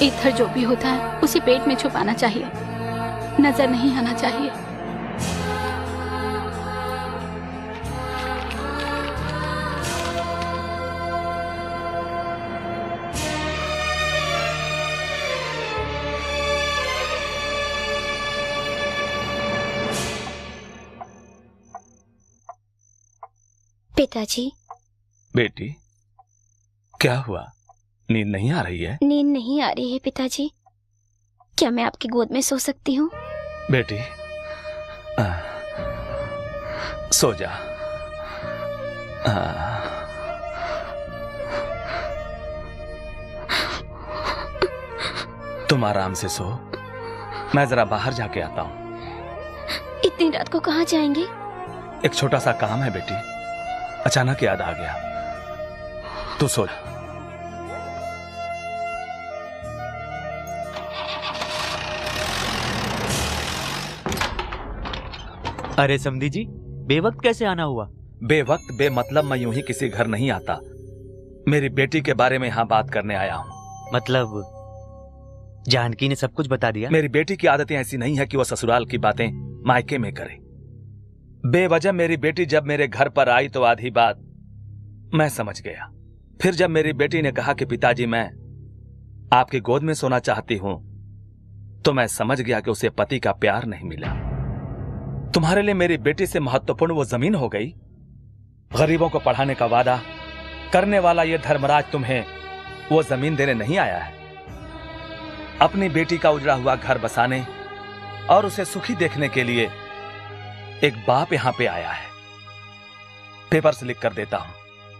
इधर जो भी होता है उसे पेट में छुपाना चाहिए, नजर नहीं आना चाहिए। पिताजी। बेटी, क्या हुआ? नींद नहीं आ रही है? नींद नहीं आ रही है पिताजी। क्या मैं आपकी गोद में सो सकती हूँ? बेटी सो जा। तुम आराम से सो, मैं जरा बाहर जाके आता हूँ। इतनी रात को कहाँ जाएंगे? एक छोटा सा काम है बेटी, अचानक याद आ गया। तू सो जा। अरे समधी जी, बेवक्त कैसे आना हुआ? बेवक्त बेमतलब मैं यूं ही किसी घर नहीं आता। मेरी बेटी के बारे में यहाँ बात करने आया हूँ। मतलब जानकी ने सब कुछ बता दिया? मेरी बेटी की आदतें ऐसी नहीं है कि वो ससुराल की बातें मायके में करे। बेवजह मेरी बेटी जब मेरे घर पर आई तो आधी बात मैं समझ गया। फिर जब मेरी बेटी ने कहा कि पिताजी मैं आपकी गोद में सोना चाहती हूं, तो मैं समझ गया कि उसे पति का प्यार नहीं मिला। तुम्हारे लिए मेरी बेटी से महत्वपूर्ण वो जमीन हो गई। गरीबों को पढ़ाने का वादा करने वाला ये धर्मराज तुम्हें वो जमीन देने नहीं आया है। अपनी बेटी का उजड़ा हुआ घर बसाने और उसे सुखी देखने के लिए एक बाप यहां पे आया है। पेपर्स लिख कर देता हूं,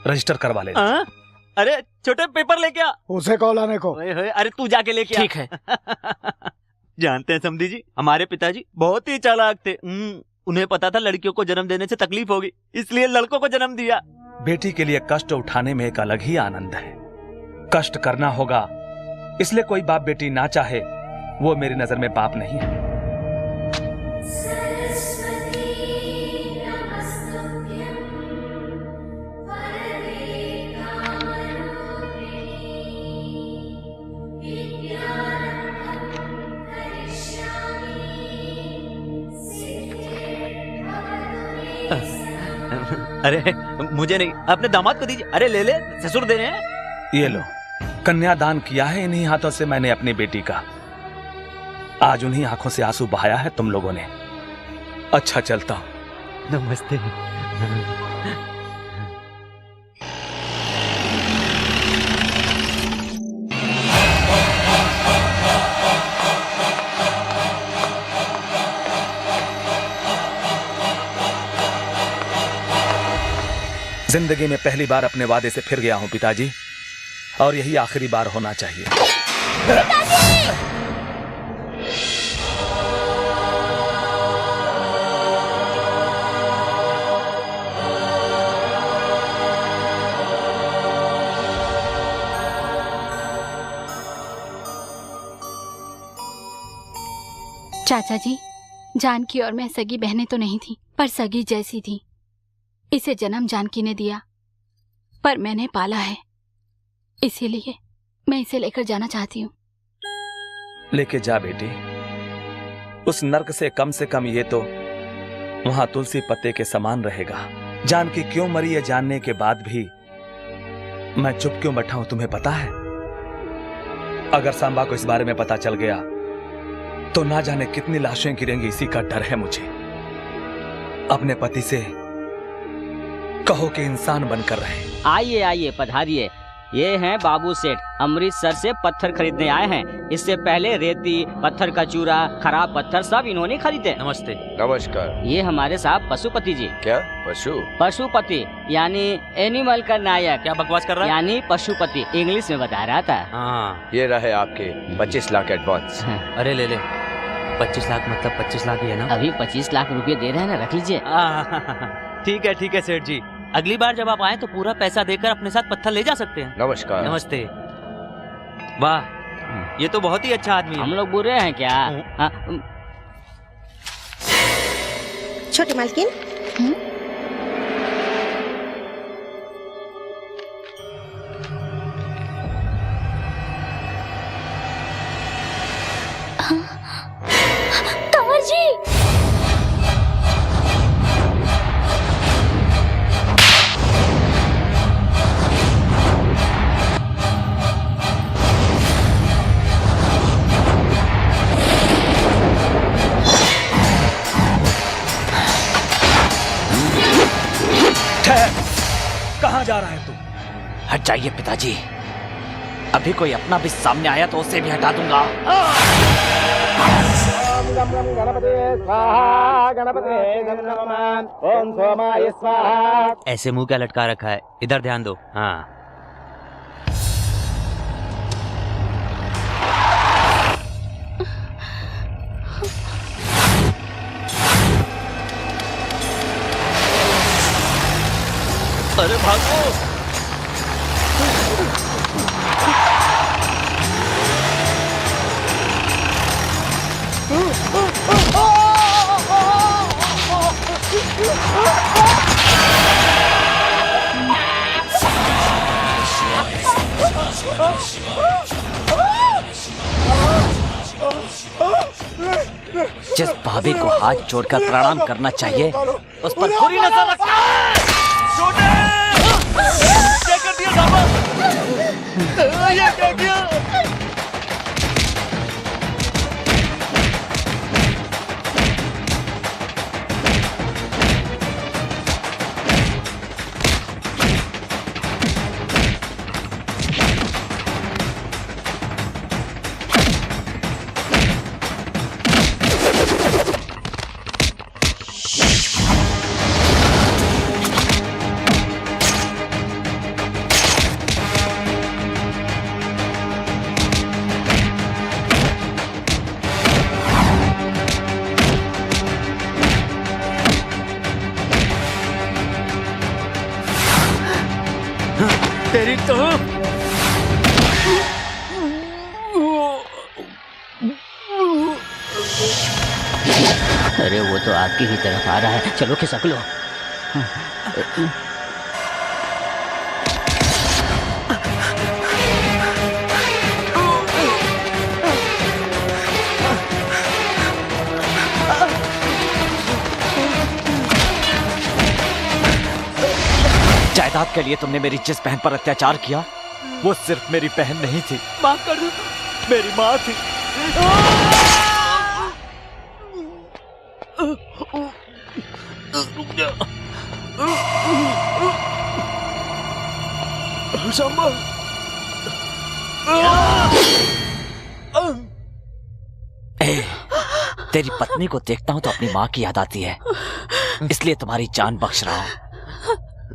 रजिस्टर करवा ले। अरे छोटे पेपर लेके आ। उसे कॉल आने को। अरे तू जाके लेके आ। ठीक है। जानते हैं समधी जी, हमारे पिताजी बहुत ही चालाक थे। उन्हें पता था लड़कियों को जन्म देने से तकलीफ होगी, इसलिए लड़कों को जन्म दिया। बेटी के लिए कष्ट उठाने में एक अलग ही आनंद है। कष्ट करना होगा, इसलिए कोई बाप बेटी ना चाहे वो मेरी नजर में पाप नहीं है। अरे मुझे नहीं, अपने दामाद को दीजिए। अरे ले ले, ससुर दे रहे हैं। ये लो, कन्यादान किया है इन्हीं हाथों से मैंने अपनी बेटी का। आज उन्हीं आंखों से आंसू बहाया है तुम लोगों ने। अच्छा चलता हूं। नमस्ते। जिंदगी में पहली बार अपने वादे से फिर गया हूं पिताजी, और यही आखिरी बार होना चाहिए। चाचा जी, जानकी और मैं सगी बहनें तो नहीं थी, पर सगी जैसी थी। इसे जन्म जानकी ने दिया, पर मैंने पाला है, इसीलिए मैं इसे लेकर जाना चाहती हूँ। लेके जा बेटी, उस नर्क से कम ये तो वहां तुलसी पत्ते के समान रहेगा। जानकी क्यों मरी ये जानने के बाद भी मैं चुप क्यों बैठा हूं तुम्हें पता है? अगर सांबा को इस बारे में पता चल गया तो ना जाने कितनी लाशें गिरेंगी, इसी का डर है मुझे। अपने पति से कहो कि इंसान बनकर रहे। आइए आइए, पधारिए। ये हैं बाबू सेठ, अमृतसर से पत्थर खरीदने आए हैं। इससे पहले रेती, पत्थर का चूरा, खराब पत्थर सब इन्होंने खरीदे। नमस्ते। नमस्कार। ये हमारे साहब पशुपति जी। क्या पशु? पशुपति यानी एनिमल का नायक। क्या बकवास कर रहा है? यानी पशुपति, इंग्लिश में बता रहा था। हाँ। ये रहे आपके 25 लाख एडवांस। अरे ले ले, 25 लाख मतलब 25 लाख ही है ना? अभी 25 लाख रुपए दे रहे हैं ना, रख लीजिए। ठीक है सेठ जी, अगली बार जब आप आए तो पूरा पैसा देकर अपने साथ पत्थर ले जा सकते हैं। नमस्कार। नमस्ते। वाह, ये तो बहुत ही अच्छा आदमी है। हम लोग बुरे हैं क्या? छोटी मालकिन, कंवर जी, कहाँ जा रहा है तू? हट जाइए पिताजी, अभी कोई अपना भी सामने आया तो उसे भी हटा दूंगा। ऐसे मुंह क्या लटका रखा है? इधर ध्यान दो। हाँ। अरे भागो! जिस भाभी को हाथ जोड़कर प्रणाम करना चाहिए उस पर पूरी नजर रखना। क्या कर दिया साहब? ये क्या किया? तेरी तो अरे वो तो आपकी ही तरफ आ रहा है, चलो खिसक लो। जायदाद के लिए तुमने मेरी जिस बहन पर अत्याचार किया वो सिर्फ मेरी बहन नहीं थी, माफ कर दो, मेरी माँ थी। सांबा, तेरी पत्नी को देखता हूं तो अपनी माँ की याद आती है, इसलिए तुम्हारी जान बख्श रहा हूं।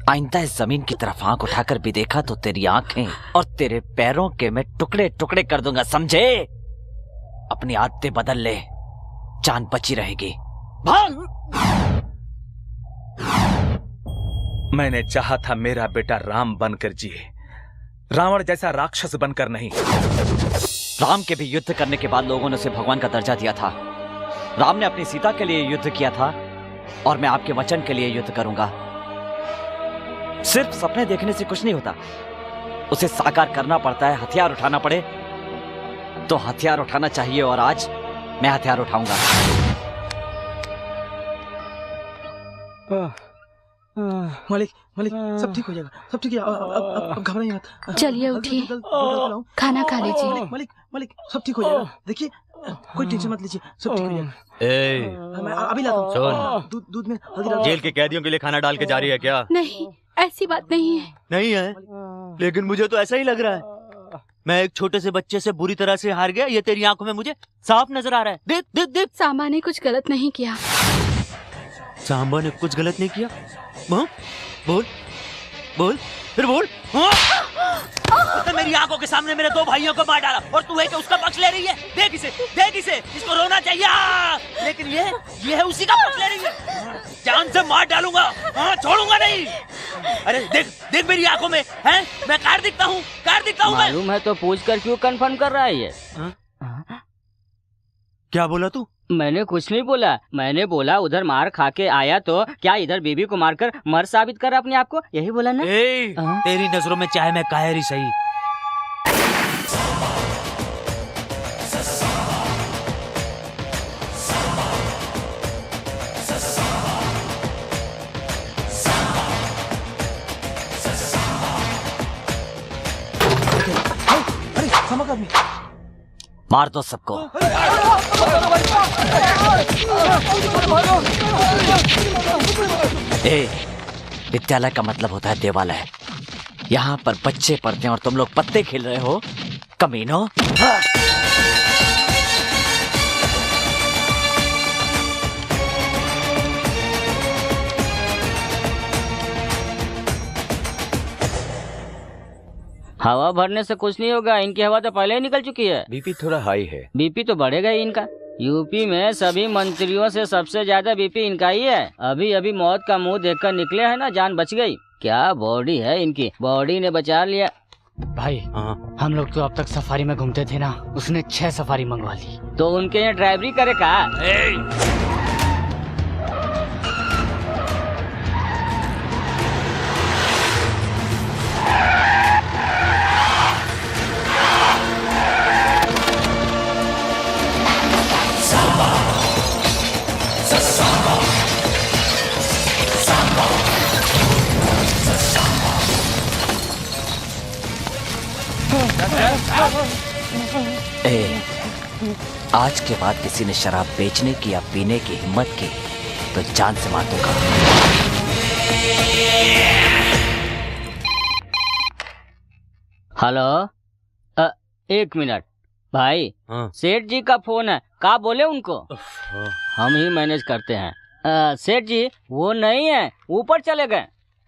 आइंदा इस जमीन की तरफ आंख उठाकर भी देखा तो तेरी आंखें और तेरे पैरों के मैं टुकड़े टुकड़े कर दूंगा, समझे? अपनी आदतें बदल ले, जान बची रहेगी। भाग! मैंने चाहा था मेरा बेटा राम बनकर जिए, रावण जैसा राक्षस बनकर नहीं। राम के भी युद्ध करने के बाद लोगों ने उसे भगवान का दर्जा दिया था। राम ने अपनी सीता के लिए युद्ध किया था और मैं आपके वचन के लिए युद्ध करूंगा। सिर्फ सपने देखने से कुछ नहीं होता, उसे साकार करना पड़ता है। हथियार उठाना पड़े तो हथियार उठाना चाहिए और आज मैं हथियार उठाऊंगा। मालिक मालिक सब ठीक हो जाएगा, सब ठीक है, अब घबराइए मत। चलिए उठिए, खाना खा लीजिए। मालिक मालिक सब ठीक हो जाएगा, देखिए कोई टेंशन मत लीजिए, सब ठीक हो जाएगा। मैं अभी लाता हूँ। सुन, दूध में हल्दी डाल। जेल के कैदियों के लिए खाना डाल के जा रही है क्या? नहीं, ऐसी बात नहीं है। नहीं है, लेकिन मुझे तो ऐसा ही लग रहा है। मैं एक छोटे से बच्चे से बुरी तरह से हार गया, ये तेरी आंखों में मुझे साफ नजर आ रहा है। देख देख देख, सांबा ने कुछ गलत नहीं किया। सांबा ने कुछ गलत नहीं किया? बोल बोल, फिर बोल। तो मेरी आंखों के सामने मेरे दो भाइयों को मार डाला और तू है कि उसका पक्ष ले रही है। देख इसे, देख इसे, इसको रोना चाहिए, लेकिन ये है उसी का पक्ष ले रही है। जान से मार डालूंगा, छोड़ूंगा नहीं। अरे देख देख मेरी आंखों में है, मैं कार दिखता हूँ मैं। मालूम है तो पूछ कर क्यों कंफर्म कर रहा है ये? क्या बोला तू? मैंने कुछ नहीं बोला, मैंने बोला उधर मार खा के आया तो क्या इधर बीबी को मारकर मर साबित कर अपने आप को, यही बोला ना? तेरी नजरों में चाहे मैं कायर ही सही। अरे सांबा का आदमी, मार दो सबको। विद्यालय का मतलब होता है देवालय। यहाँ पर बच्चे पढ़ते हैं और तुम लोग पत्ते खेल रहे हो, कमीनों। हवा भरने से कुछ नहीं होगा, इनकी हवा तो पहले ही निकल चुकी है। बीपी थोड़ा हाई है। बीपी तो बढ़ेगा ही इनका। यूपी में सभी मंत्रियों से सबसे ज्यादा बीपी इनका ही है। अभी अभी मौत का मुंह देखकर निकले हैं ना, जान बच गई। क्या बॉडी है इनकी, बॉडी ने बचा लिया। भाई हम लोग तो अब तक सफारी में घूमते थे ना, उसने 6 सफारी मंगवा ली। तो उनके यहाँ ड्राइवरी करे का? आज के बाद किसी ने शराब बेचने की या पीने की हिम्मत की तो जान से मार दूंगा। हेलो, 1 मिनट भाई, सेठ जी का फोन है, का बोले उनको? हम ही मैनेज करते हैं। सेठ जी वो नहीं है, ऊपर चले गए।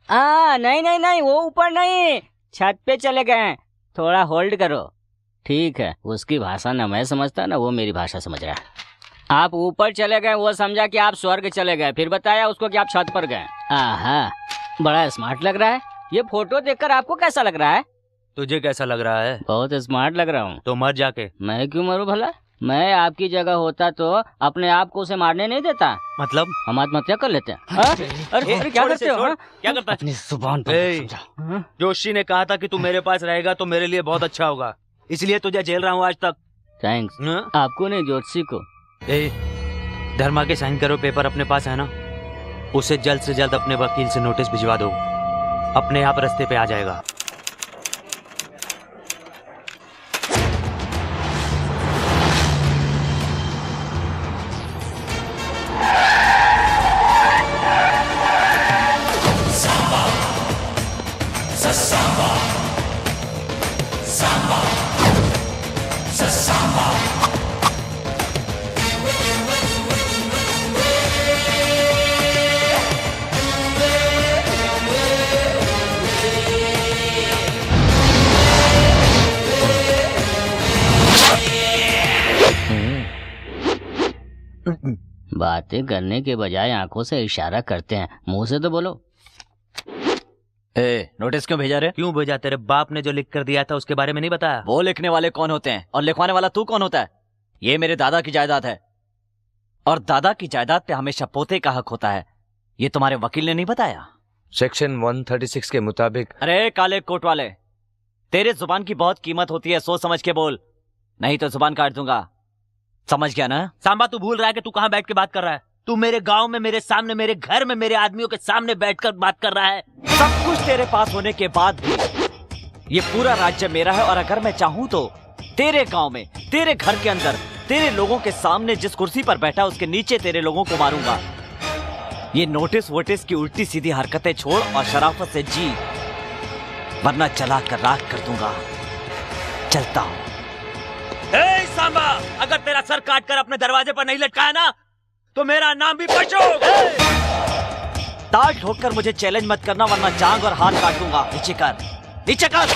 नहीं नहीं नहीं, वो ऊपर नहीं, छत पे चले गए हैं, थोड़ा होल्ड करो। ठीक है, उसकी भाषा ना मैं समझता ना वो मेरी भाषा समझ रहा है। आप ऊपर चले गए, वो समझा कि आप स्वर्ग चले गए, फिर बताया उसको कि आप छत पर गए। आहा, बड़ा स्मार्ट लग रहा है। ये फोटो देखकर आपको कैसा लग रहा है? तुझे कैसा लग रहा है? बहुत स्मार्ट लग रहा हूँ। तो मर जाके। मैं क्यों मरूं भला? मैं आपकी जगह होता तो अपने आप को उसे मारने नहीं देता। मतलब हम आत्महत्या कर लेते हैं। अरे क्या करते हो? क्या करता है? अपनी जुबान पर समझा। जोशी ने कहा था कि तू मेरे पास रहेगा तो मेरे लिए बहुत अच्छा होगा, इसलिए तुझे झेल रहा हूँ आज तक। थैंक्स। आपको नहीं, जोशी को। धर्मा के साइन करो पेपर अपने पास है ना, उसे जल्द से जल्द अपने वकील से नोटिस भिजवा दो, अपने आप रास्ते पे आ जाएगा। बातें करने के बजाय आंखों से इशारा करते हैं, मुंह से तो बोलो। नोटिस क्यों भेजा रे? क्यों भेजा? तेरे बाप ने जो लिख कर दिया था उसके बारे में नहीं बताया? वो लिखने वाले कौन होते हैं और लिखवाने वाला तू कौन होता है? ये मेरे दादा की जायदाद है और दादा की जायदाद पे हमेशा पोते का हक होता है। ये तुम्हारे वकील ने नहीं बताया? सेक्शन 136 के मुताबिक। अरे काले कोट वाले, तेरे जुबान की बहुत कीमत होती है, सोच समझ के बोल, नहीं तो जुबान काट दूंगा। समझ गया ना? सांबा तू भूल रहा है कि तू कहाँ बैठ के बात कर रहा है? तू मेरे गांव में, मेरे सामने, मेरे घर में, मेरे आदमियों के सामने बैठकर बात कर रहा है। सब कुछ तेरे पास होने के बाद भी ये पूरा राज्य मेरा है और अगर मैं चाहूं तो तेरे गांव में, तेरे घर के अंदर, तेरे लोगों के सामने जिस कुर्सी पर बैठा उसके नीचे तेरे लोगों को मारूंगा। ये नोटिस वोटिस की उल्टी सीधी हरकतें छोड़ और शराफत से जी, वरना जला कर राख कर दूंगा। चलता हूं। सांबा, अगर तेरा सर काट कर अपने दरवाजे पर नहीं लटकाया ना तो मेरा नाम भी बचो। ताल ठोक कर मुझे चैलेंज मत करना वरना जांग और हाथ काट दूंगा। नीचे कर, नीचे कर।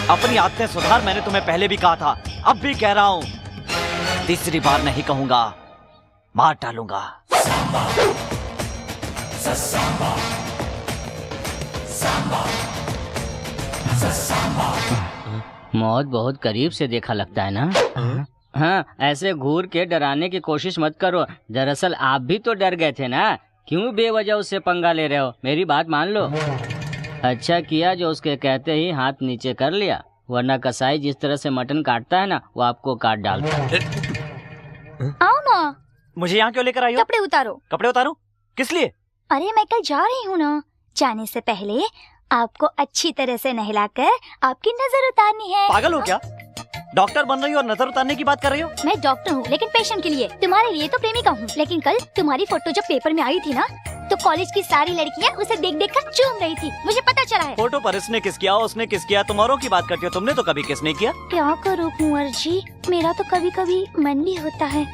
अपनी आदतें सुधार, मैंने तुम्हें पहले भी कहा था, अब भी कह रहा हूं, तीसरी बार नहीं कहूंगा, मार डालूंगा। सांबा, सांबा, सांबा, सांबा। मौत बहुत करीब से देखा लगता है ना? हाँ, ऐसे घूर के डराने की कोशिश मत करो। दरअसल आप भी तो डर गए थे ना, क्यों बेवजह उससे पंगा ले रहे हो? मेरी बात मान लो। अच्छा किया जो उसके कहते ही हाथ नीचे कर लिया, वरना कसाई जिस तरह से मटन काटता है ना, वो आपको काट डालता है। आओ ना। मुझे यहाँ क्यों लेकर आई हो? कपड़े उतारो। कपड़े उतारो? किस लिए? अरे मैं कल जा रही हूँ ना, जाने से पहले आपको अच्छी तरह से नहलाकर आपकी नजर उतारनी है। पागल हो क्या? डॉक्टर बन रही हो और नजर उतारने की बात कर रही हो? मैं डॉक्टर हूँ लेकिन पेशेंट के लिए, तुम्हारे लिए तो प्रेमिका हूँ। लेकिन कल तुम्हारी फोटो जब पेपर में आई थी ना, तो कॉलेज की सारी लड़कियाँ उसे देख देख कर चूम रही थी, मुझे पता चला है। फोटो पर इसने किस किया, उसने किस किया, तुम औरों की बात करती हो, तुमने तो कभी किस नहीं किया। क्या करूँ कुंवर जी, मेरा तो कभी कभी मन भी होता है,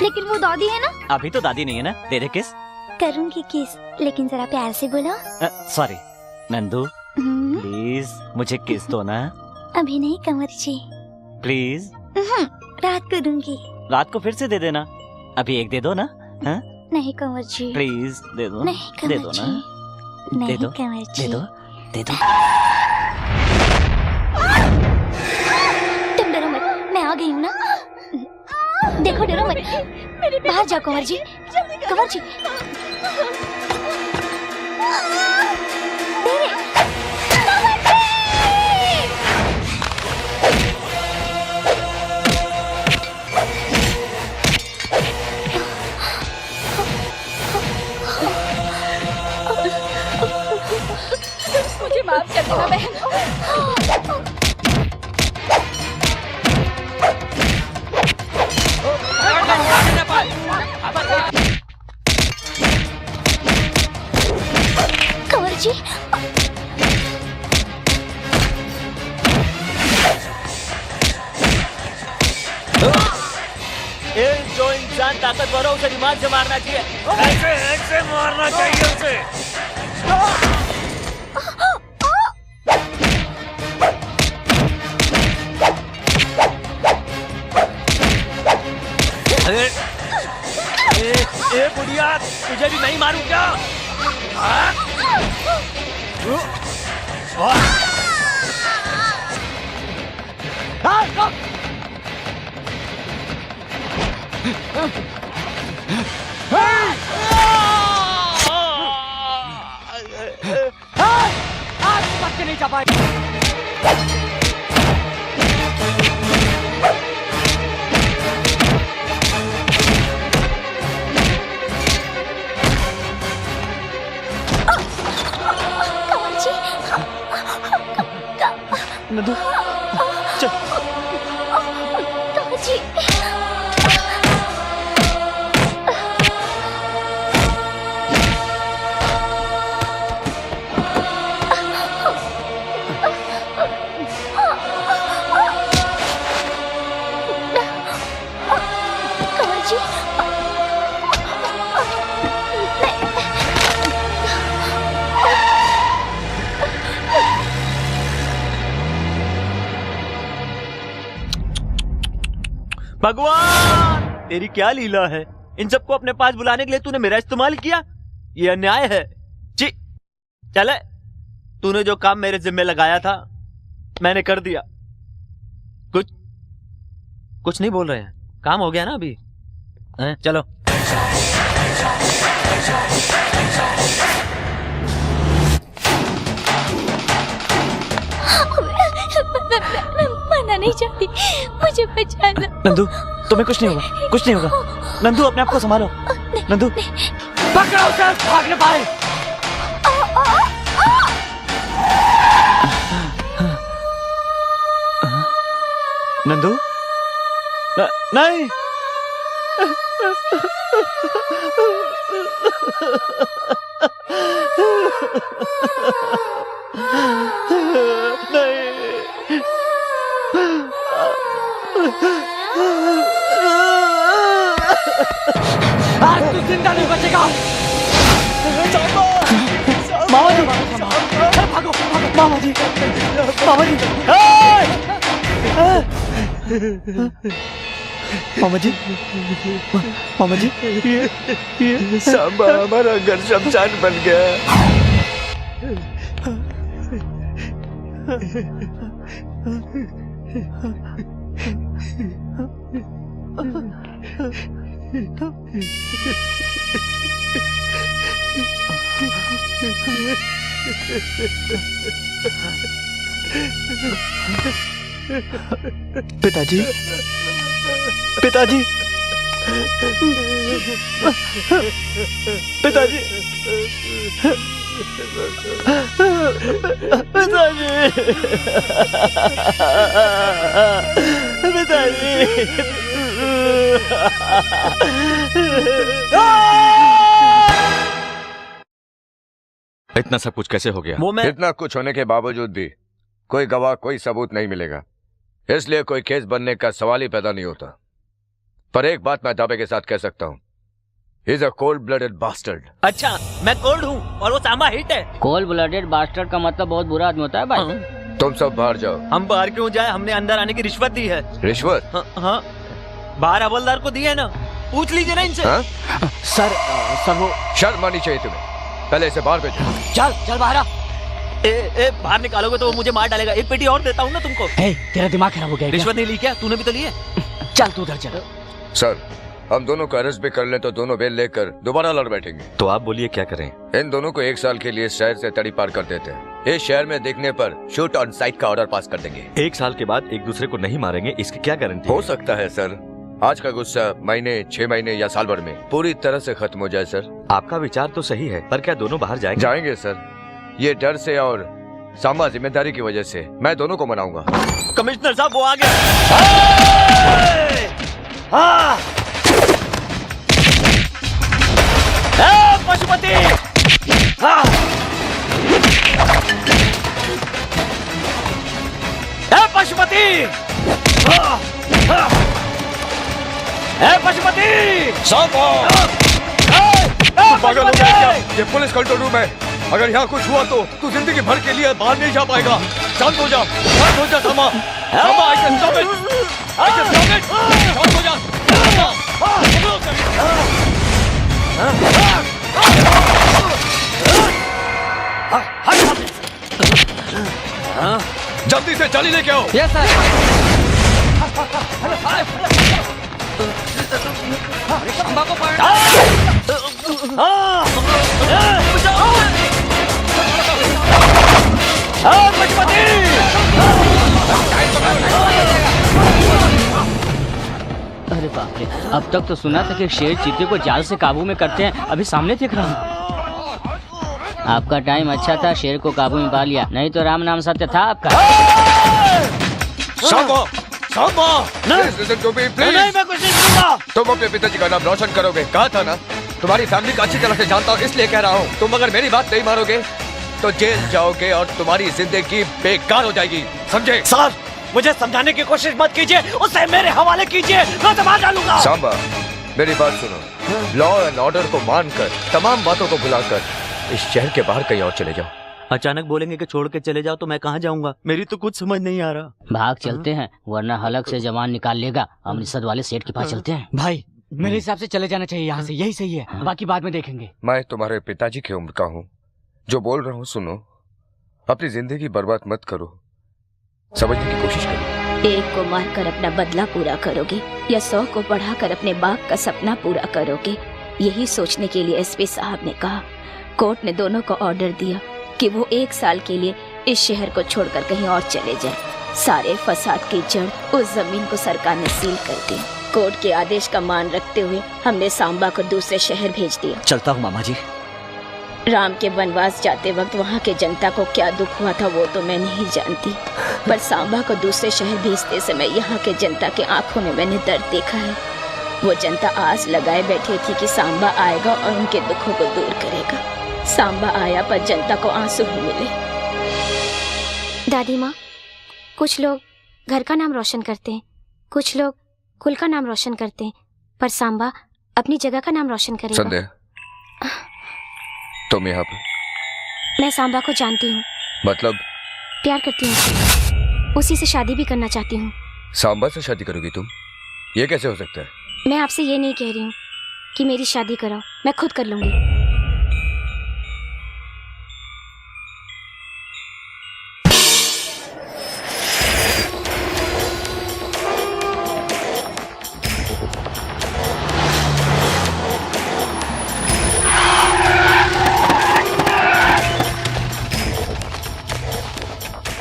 लेकिन वो दादी है ना। अभी तो दादी नहीं है ना, दे दे किस। करूँगी किस, लेकिन जरा प्यार से बोलो। सॉरी नंदू, प्लीज मुझे किस दो ना। अभी नहीं कंवर जी, प्लीज। रात को दूंगी। रात को फिर से दे देना, अभी एक दे दो ना। हा? नहीं कंवर जी, प्लीज दे दो। नहीं कंवर दे दो ना, नहीं दे दो, कंवर जी, दे दो, दे दो। तुम डरो मत, मैं आ गई हूँ ना। देखो डरो मत, बाहर जाओ कंवर जी, कंवर जी। मुझे माफ कर देना बहन। कंवर जी, जो इंसान ताकतवर हो उसे दिमाग से मारना चाहिए, ऐसे मारना चाहिए उसे। ए बुढ़िया, तुझे भी नहीं मारूं क्या? बच के नहीं जा पाए। नंदू चल। जी भगवान तेरी क्या लीला है। इन सबको अपने पास बुलाने के लिए तूने मेरा इस्तेमाल किया। ये अन्याय है। जी चले, तूने जो काम मेरे जिम्मे लगाया था मैंने कर दिया। कुछ नहीं बोल रहे हैं, काम हो गया ना अभी। चलो मना नहीं चाहती, मुझे बचाना। नंदू तुम्हें कुछ नहीं होगा, कुछ नहीं होगा। नंदू अपने आप को संभालो। नंदू पकड़ो उसे, भाग न पाए। नंदू नहीं। आज तू जिंदा नहीं बचेगा। मामा जी, भागो भागो। मामा जी, मामा जी, मामा जी, मामा जी, ये सांबा हमारा घर शमशान बन गया। पिताजी, पिताजी, पिताजी, इतना सब कुछ कैसे हो गया? इतना कुछ होने के बावजूद भी कोई गवाह, कोई सबूत नहीं मिलेगा, इसलिए कोई केस बनने का सवाल ही पैदा नहीं होता। पर एक बात मैं दावे के साथ कह सकता हूँ, He's a cold-blooded bastard. अच्छा, मैं कोल्ड हूँ और वो सांबा हिट है। कोल्ड ब्लडेड बास्टर्ड का मतलब बहुत बुरा आदमी होता है भाई। तुम सब बाहर जाओ। हम बाहर क्यों जाए? हमने अंदर आने की रिश्वत दी है। रिश्वत? हाँ, बाहर हवलदार को दी है ना, पूछ लीजिए ना इनसे। सर वो शर्म आनी चाहिए तुम्हें। पहले इसे बाहर भेजो। चल बाहर आ। बाहर निकालोगे तो वो मुझे मार डालेगा। एक पेटी और देता हूँ ना तुमको। तेरा दिमाग खराब हो गया। रिश्वत नहीं ली क्या? तूने भी तो ली है। चल तू उधर चल। सर, हम दोनों को अरेस्ट भी कर लें तो दोनों बेल लेकर दोबारा लड़ बैठेंगे। तो आप बोलिए क्या करें? इन दोनों को 1 साल के लिए शहर से तड़ी पार कर देते हैं। इस शहर में देखने पर शूट ऑन साइट का ऑर्डर पास कर देंगे। 1 साल के बाद एक दूसरे को नहीं मारेंगे, इसकी क्या गारंटी? हो सकता है सर, आज का गुस्सा महीने, 6 महीने या साल भर में पूरी तरह से खत्म हो जाए। सर, आपका विचार तो सही है, पर क्या दोनों बाहर जाएंगे? जाएंगे सर। ये डर से और सांबा जिम्मेदारी की वजह से मैं दोनों को मनाऊंगा। कमिश्नर साहब वो आ गया। पशुपति, पशुपति, पशुपति, पागल हो गया क्या? ये पुलिस कंट्रोल रूम है। अगर यहाँ कुछ हुआ तो तू जिंदगी भर के लिए बाहर नहीं जा पाएगा। शांत हो जा, शांत हो जा सामा। सामा, I can stop it. I can stop it. शांत हो जा। जल्दी से जाली लेके आओ। Yes sir. सांबा को अरे बाप रे, अब तक तो सुना था कि शेर चीते को जाल से काबू में करते हैं, अभी सामने देख रहा हूँ। आपका टाइम अच्छा था, शेर को काबू में पा लिया, नहीं तो राम नाम सत्य था आपका। सांबा, सांबा, नहीं, मैं कुछ नहीं सुनूंगा। तुम अपने पिताजी का नाम रोशन करोगे, कहा था ना। तुम्हारी फैमिली को अच्छी तरह से जानता हूँ, इसलिए कह रहा हूँ। तुम अगर मेरी बात नहीं मानोगे तो जेल जाओगे और तुम्हारी जिंदगी बेकार हो जाएगी, समझे? सर, मुझे समझाने की कोशिश मत कीजिए, उसे मेरे हवाले कीजिए, मैं दबा डालूंगा। सांबा, मेरी बात सुनो। लॉ एंड ऑर्डर को मानकर, तमाम बातों को भुलाकर इस शहर के बाहर कहीं और चले जाओ। अचानक बोलेंगे कि छोड़ के चले जाओ तो मैं कहाँ जाऊंगा? मेरी तो कुछ समझ नहीं आ रहा। भाग चलते हैं, वरना हलक से जवान निकाल लेगा। अमृतसर वाले सेठ के पास चलते हैं। भाई, मेरे हिसाब से चले जाना चाहिए यहाँ से, यही सही है, बाकी बाद में देखेंगे। मैं तुम्हारे पिताजी की उम्र का हूँ, जो बोल रहा हूँ सुनो। अपनी जिंदगी बर्बाद मत करो, समझने की कोशिश करो। एक को मारकर अपना बदला पूरा करोगे या 100 को बढ़ाकर अपने बाप का सपना पूरा करोगे, यही सोचने के लिए एसपी साहब ने कहा। कोर्ट ने दोनों को ऑर्डर दिया कि वो 1 साल के लिए इस शहर को छोड़कर कहीं और चले जाएं। सारे फसाद की जड़ उस जमीन को सरकार ने सील कर दी। कोर्ट के आदेश का मान रखते हुए हमने सांबा को दूसरे शहर भेज दिया। चलता हूँ मामा जी। राम के वनवास जाते वक्त वहाँ के जनता को क्या दुख हुआ था वो तो मैं नहीं जानती, पर सांबा को दूसरे शहर भेजते समय यहाँ के जनता के आंखों में मैंने दर्द देखा है। वो जनता आस लगाए बैठी थी कि सांबा आएगा और उनके दुखों को दूर करेगा। सांबा आया पर जनता को आंसू ही मिले। दादी माँ, कुछ लोग घर का नाम रोशन करते हैं, कुछ लोग कुल का नाम रोशन करते हैं, पर सांबा अपनी जगह का नाम रोशन करेगा। संध्या, तुम यहाँ पर? मैं सांबा को जानती हूँ। मतलब? प्यार करती हूँ, उसी से शादी भी करना चाहती हूँ। सांबा से शादी करोगी तुम? ये कैसे हो सकता है? मैं आपसे ये नहीं कह रही हूँ कि मेरी शादी कराओ, मैं खुद कर लूंगी।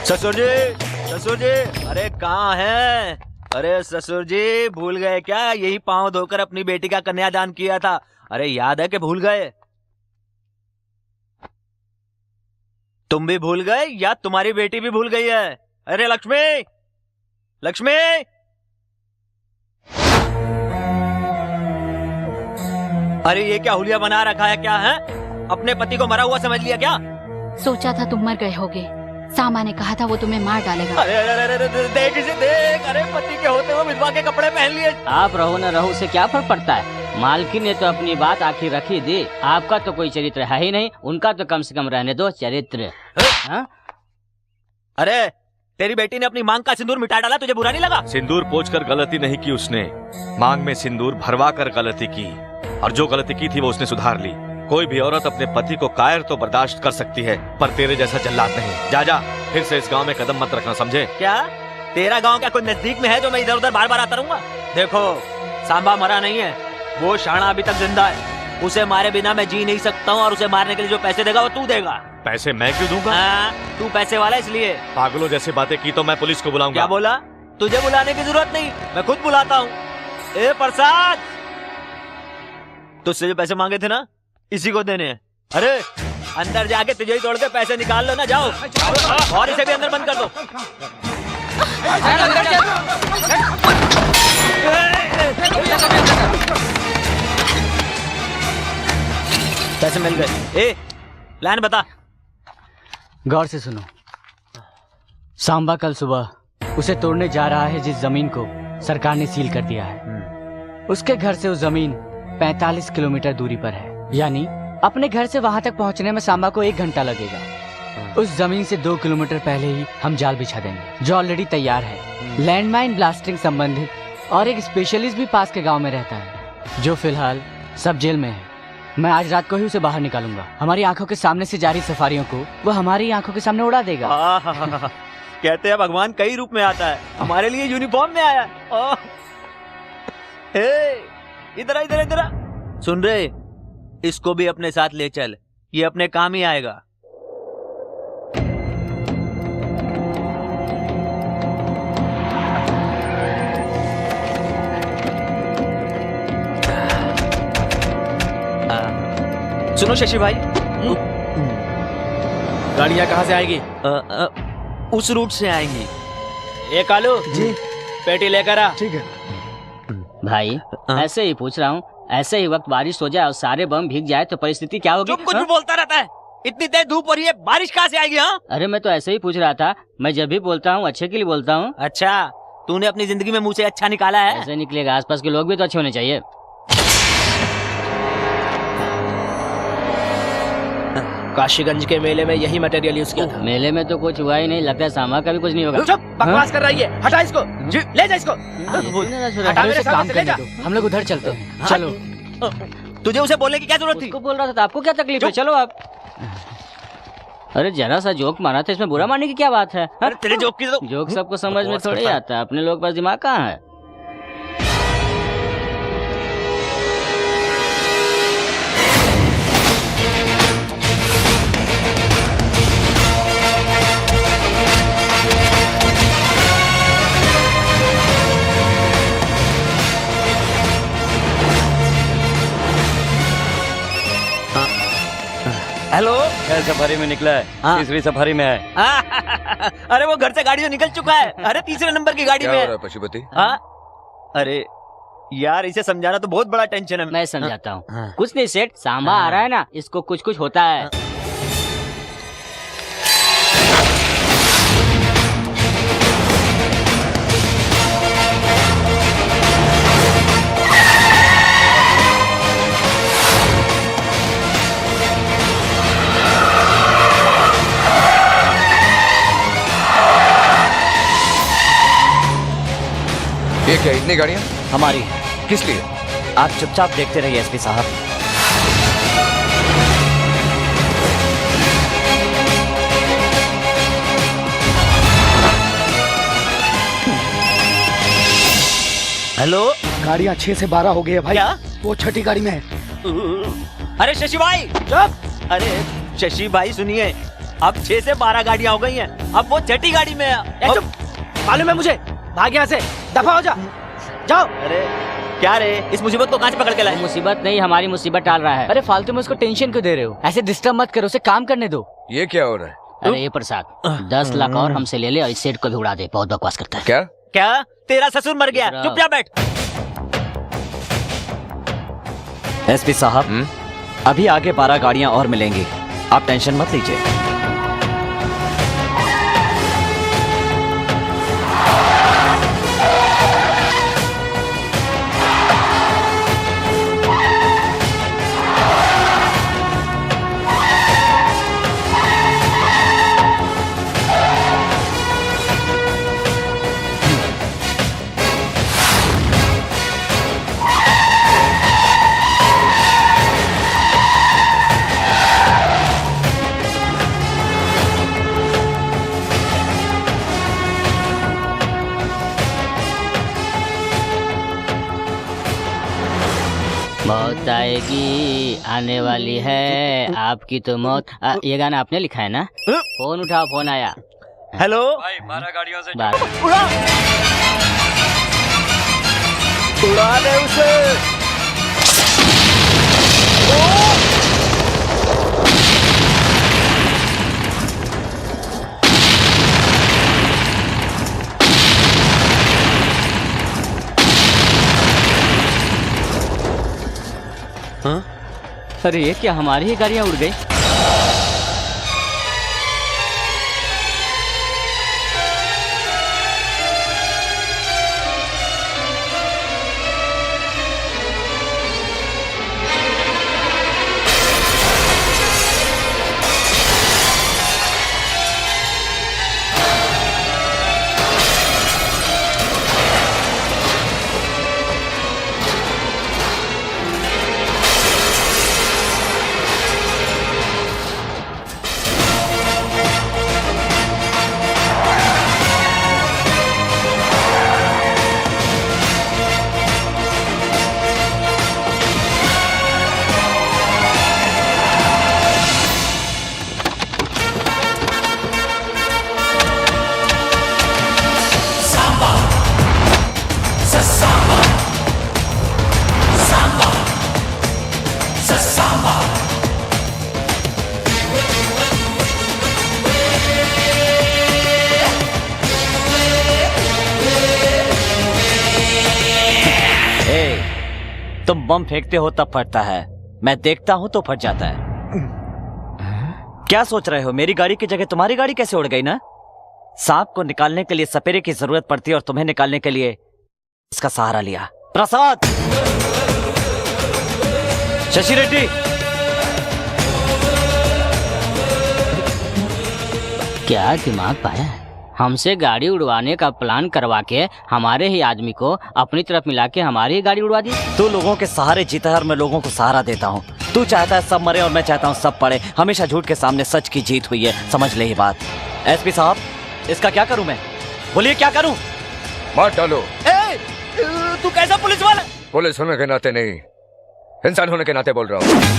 ससुर जी, ससुर जी, अरे कहाँ हैं? अरे ससुर जी, भूल गए क्या? यही पांव धोकर अपनी बेटी का कन्यादान किया था। अरे याद है कि भूल गए? तुम भी भूल गए या तुम्हारी बेटी भी भूल गई है? अरे लक्ष्मी, लक्ष्मी, अरे ये क्या हुलिया बना रखा है? क्या है? अपने पति को मरा हुआ समझ लिया क्या? सोचा था तुम मर गए होगे, सामा ने कहा था वो तुम्हें मार डालेगा। अरे अरे अरे अरे देख इसे देख, अरे पति के होते हुए विधवा के कपड़े पहन लिए। आप रहो न रहो से क्या फर्क पड़ता है? मालकिन ने तो अपनी बात आखिर रखी दी। आपका तो कोई चरित्र है ही नहीं, उनका तो कम से कम रहने दो चरित्र। अरे तेरी बेटी ने अपनी मांग का सिंदूर मिटा डाला, तुझे बुरा नहीं लगा? सिंदूर पोंछकर गलती नहीं की उसने, मांग में सिंदूर भरवा कर गलती की, और जो गलती की थी वो उसने सुधार ली। कोई भी औरत अपने पति को कायर तो बर्दाश्त कर सकती है, पर तेरे जैसा जल्लाद नहीं। जा जा, फिर से इस गांव में कदम मत रखना, समझे? क्या तेरा गांव क्या कोई नजदीक में है जो मैं इधर उधर बार बार आता रहूंगा? देखो, सांबा मरा नहीं है, वो शाना अभी तक जिंदा है। उसे मारे बिना मैं जी नहीं सकता हूँ, और उसे मारने के लिए जो पैसे देगा वो तू देगा। पैसे मैं क्यों दूंगा? तू पैसे वाला इसलिए। पागलों जैसी बातें की तो मैं पुलिस को बुलाऊंगा। क्या बोला? तुझे बुलाने की जरूरत नहीं, मैं खुद बुलाता हूँ। ए प्रसाद, तुझसे जो पैसे मांगे थे ना, इसी को देने हैं। अरे अंदर जाके तुझे ही तोड़ के पैसे निकाल लो ना, जाओ। और इसे भी अंदर बंद कर दो। पैसे मिल गए। ए प्लान बता। गौर से सुनो, सांबा कल सुबह उसे तोड़ने जा रहा है जिस जमीन को सरकार ने सील कर दिया है। उसके घर से वो जमीन 45 किलोमीटर दूरी पर है, यानी अपने घर से वहां तक पहुंचने में सांबा को 1 घंटा लगेगा। उस जमीन से 2 किलोमीटर पहले ही हम जाल बिछा देंगे, जो ऑलरेडी तैयार है। लैंडमाइन ब्लास्टिंग संबंधित और एक स्पेशलिस्ट भी पास के गांव में रहता है, जो फिलहाल सब जेल में है। मैं आज रात को ही उसे बाहर निकालूंगा। हमारी आंखों के सामने से जारी सफारियों को वो हमारी आंखों के सामने उड़ा देगा। कहते हैं भगवान कई रूप में आता है, हमारे लिए यूनिफॉर्म में आया। ओह, इधर इधर इधर सुन रहे, इसको भी अपने साथ ले चल, ये अपने काम ही आएगा। सुनो शशि भाई, गाड़ियाँ कहाँ से आएगी? उस रूट से आएंगी। ए कालू जी, पेटी लेकर आ। ठीक है भाई, ऐसे ही पूछ रहा हूँ, ऐसे ही वक्त बारिश हो जाए और सारे बम भीग जाए तो परिस्थिति क्या होगी? कुछ भी बोलता रहता है, इतनी तेज धूप हो रही है, बारिश कहाँ से आएगी? हाँ, अरे मैं तो ऐसे ही पूछ रहा था, मैं जब भी बोलता हूँ अच्छे के लिए बोलता हूँ। अच्छा, तूने अपनी जिंदगी में मुझसे अच्छा निकाला है? ऐसे निकलेगा, आसपास के लोग भी तो अच्छे होने चाहिए। काशीगंज के मेले में यही मटेरियल यूज किया था। मेले में तो कुछ हुआ ही नहीं, लगता है सामा का भी कुछ नहीं होगा। चुप, बकवास कर रही है, हटा इसको, ले जा इसको। हटा मेरे सामने से, ले जा। हम लोग उधर चलते हैं, चलो। तुझे उसे बोलने की क्या जरूरत थी? उसको बोल रहा था, आपको क्या तकलीफ है? चलो आप। अरे जरा सा जोक मारा था, इसमें बुरा मानने की क्या बात है? अरे तेरे जोक की तो जोक सबको समझ में थोड़ी आता है, अपने लोग पास दिमाग कहाँ है? हेलो, सफारी में निकला है, तीसरी सफारी में है। अरे वो घर से गाड़ी से निकल चुका है। अरे तीसरे नंबर की गाड़ी में है। पशुपति? अरे यार, इसे समझाना तो बहुत बड़ा टेंशन है। मैं समझाता हूँ। कुछ नहीं सेठ, सांबा आ रहा है ना, इसको कुछ कुछ होता है। ये क्या, इतनी गाड़ियाँ? हमारी। किस लिए? आप चुपचाप देखते रहिए एसपी साहब। हेलो, गाड़ियाँ 6 से 12 हो गई है भाई। क्या? वो छठी गाड़ी में है। अरे शशि भाई, चुप। अरे शशि भाई सुनिए, अब 6 से 12 गाड़ियाँ हो गई हैं, अब वो छठी गाड़ी में है। चुप, मालूम है मुझे, भाग यहाँ से, दफा हो जा, जाओ। अरे क्या रे, इस मुसीबत को कहाँ से पकड़ के लाए? मुसीबत नहीं, हमारी मुसीबत टाल रहा है। अरे फालतू में उसको टेंशन क्यों दे रहे हो? ऐसे डिस्टर्ब मत करो, उसे काम करने दो। ये क्या हो रहा है? अरे ये प्रसाद 10 लाख और हमसे ले ले और इस सेठ को भी उड़ा दे, बहुत बकवास करता है। क्या क्या? तेरा ससुर मर गया, चुप जा बैठ। एसपी साहब, अभी आगे 12 गाड़ियां और मिलेंगी, आप टेंशन मत लीजिए। मौत आएगी, आने वाली है आपकी तो मौत। ये गाना आपने लिखा है ना? फोन उठाओ, फोन आया। हेलो भाई, 12 गाड़ियों से उड़ा दे उसे। अरे ये क्या, हमारी ही गाड़ियाँ उड़ गई? तुम बम फेंकते हो तब फटता है, मैं देखता हूँ तो फट जाता है। क्या सोच रहे हो, मेरी गाड़ी की जगह तुम्हारी गाड़ी कैसे उड़ गई ना? सांप को निकालने के लिए सपेरे की जरूरत पड़ती है और तुम्हें निकालने के लिए इसका सहारा लिया। प्रसाद, शशि रेड्डी, क्या दिमाग पाया है? हमसे गाड़ी उड़वाने का प्लान करवा के हमारे ही आदमी को अपनी तरफ मिला के हमारी ही गाड़ी उड़वा दी। तू लोगों के सहारे जीता है और मैं लोगों को सहारा देता हूँ। तू चाहता है सब मरे और मैं चाहता हूँ सब पड़े। हमेशा झूठ के सामने सच की जीत हुई है, समझ ले ये बात। एसपी साहब, इसका क्या करूँ मैं? बोलिए क्या करूँ? मार डालो। तू कैसा पुलिस वाला? पुलिस होने के नाते नहीं, इंसान होने के नाते बोल रहा हूँ।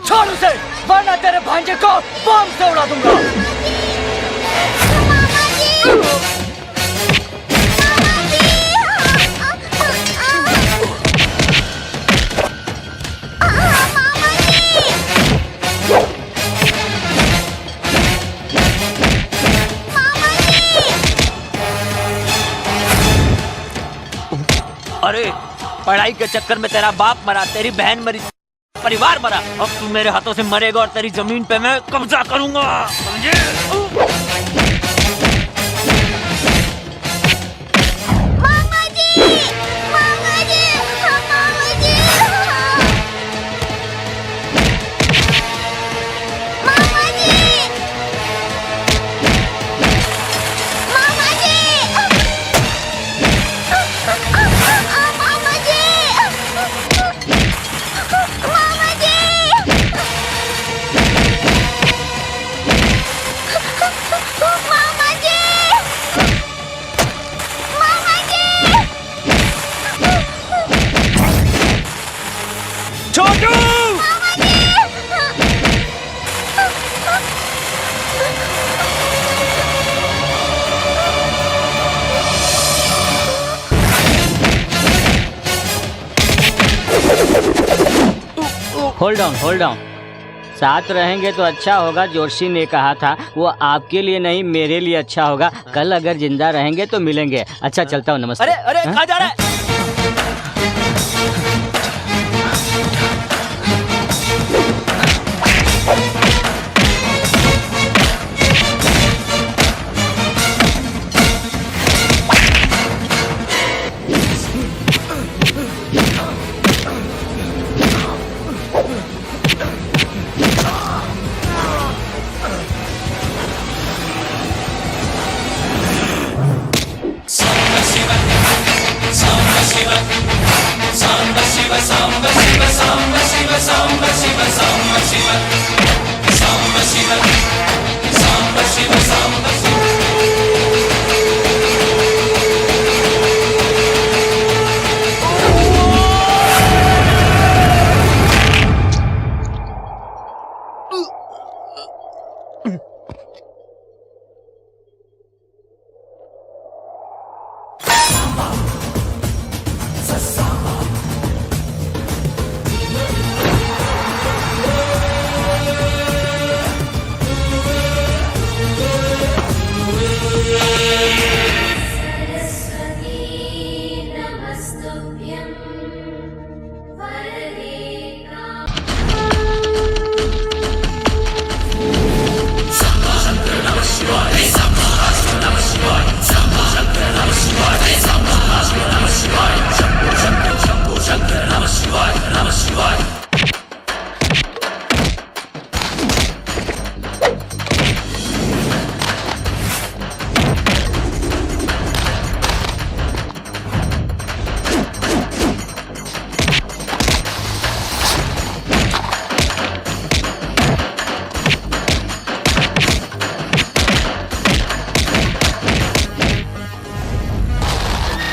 छोड़ उसे, वरना तेरे भांजे को बम से उड़ा दूंगा। अरे पढ़ाई के चक्कर में तेरा बाप मरा, तेरी बहन मरी, परिवार मरा। अब तू मेरे हाथों से मरेगा और तेरी जमीन पे मैं कब्जा करूंगा, समझे? Hold down. साथ रहेंगे तो अच्छा होगा। जोशी ने कहा था वो आपके लिए नहीं मेरे लिए अच्छा होगा। कल अगर जिंदा रहेंगे तो मिलेंगे। अच्छा चलता हूँ, नमस्ते। अरे कहाँ जा रहा है?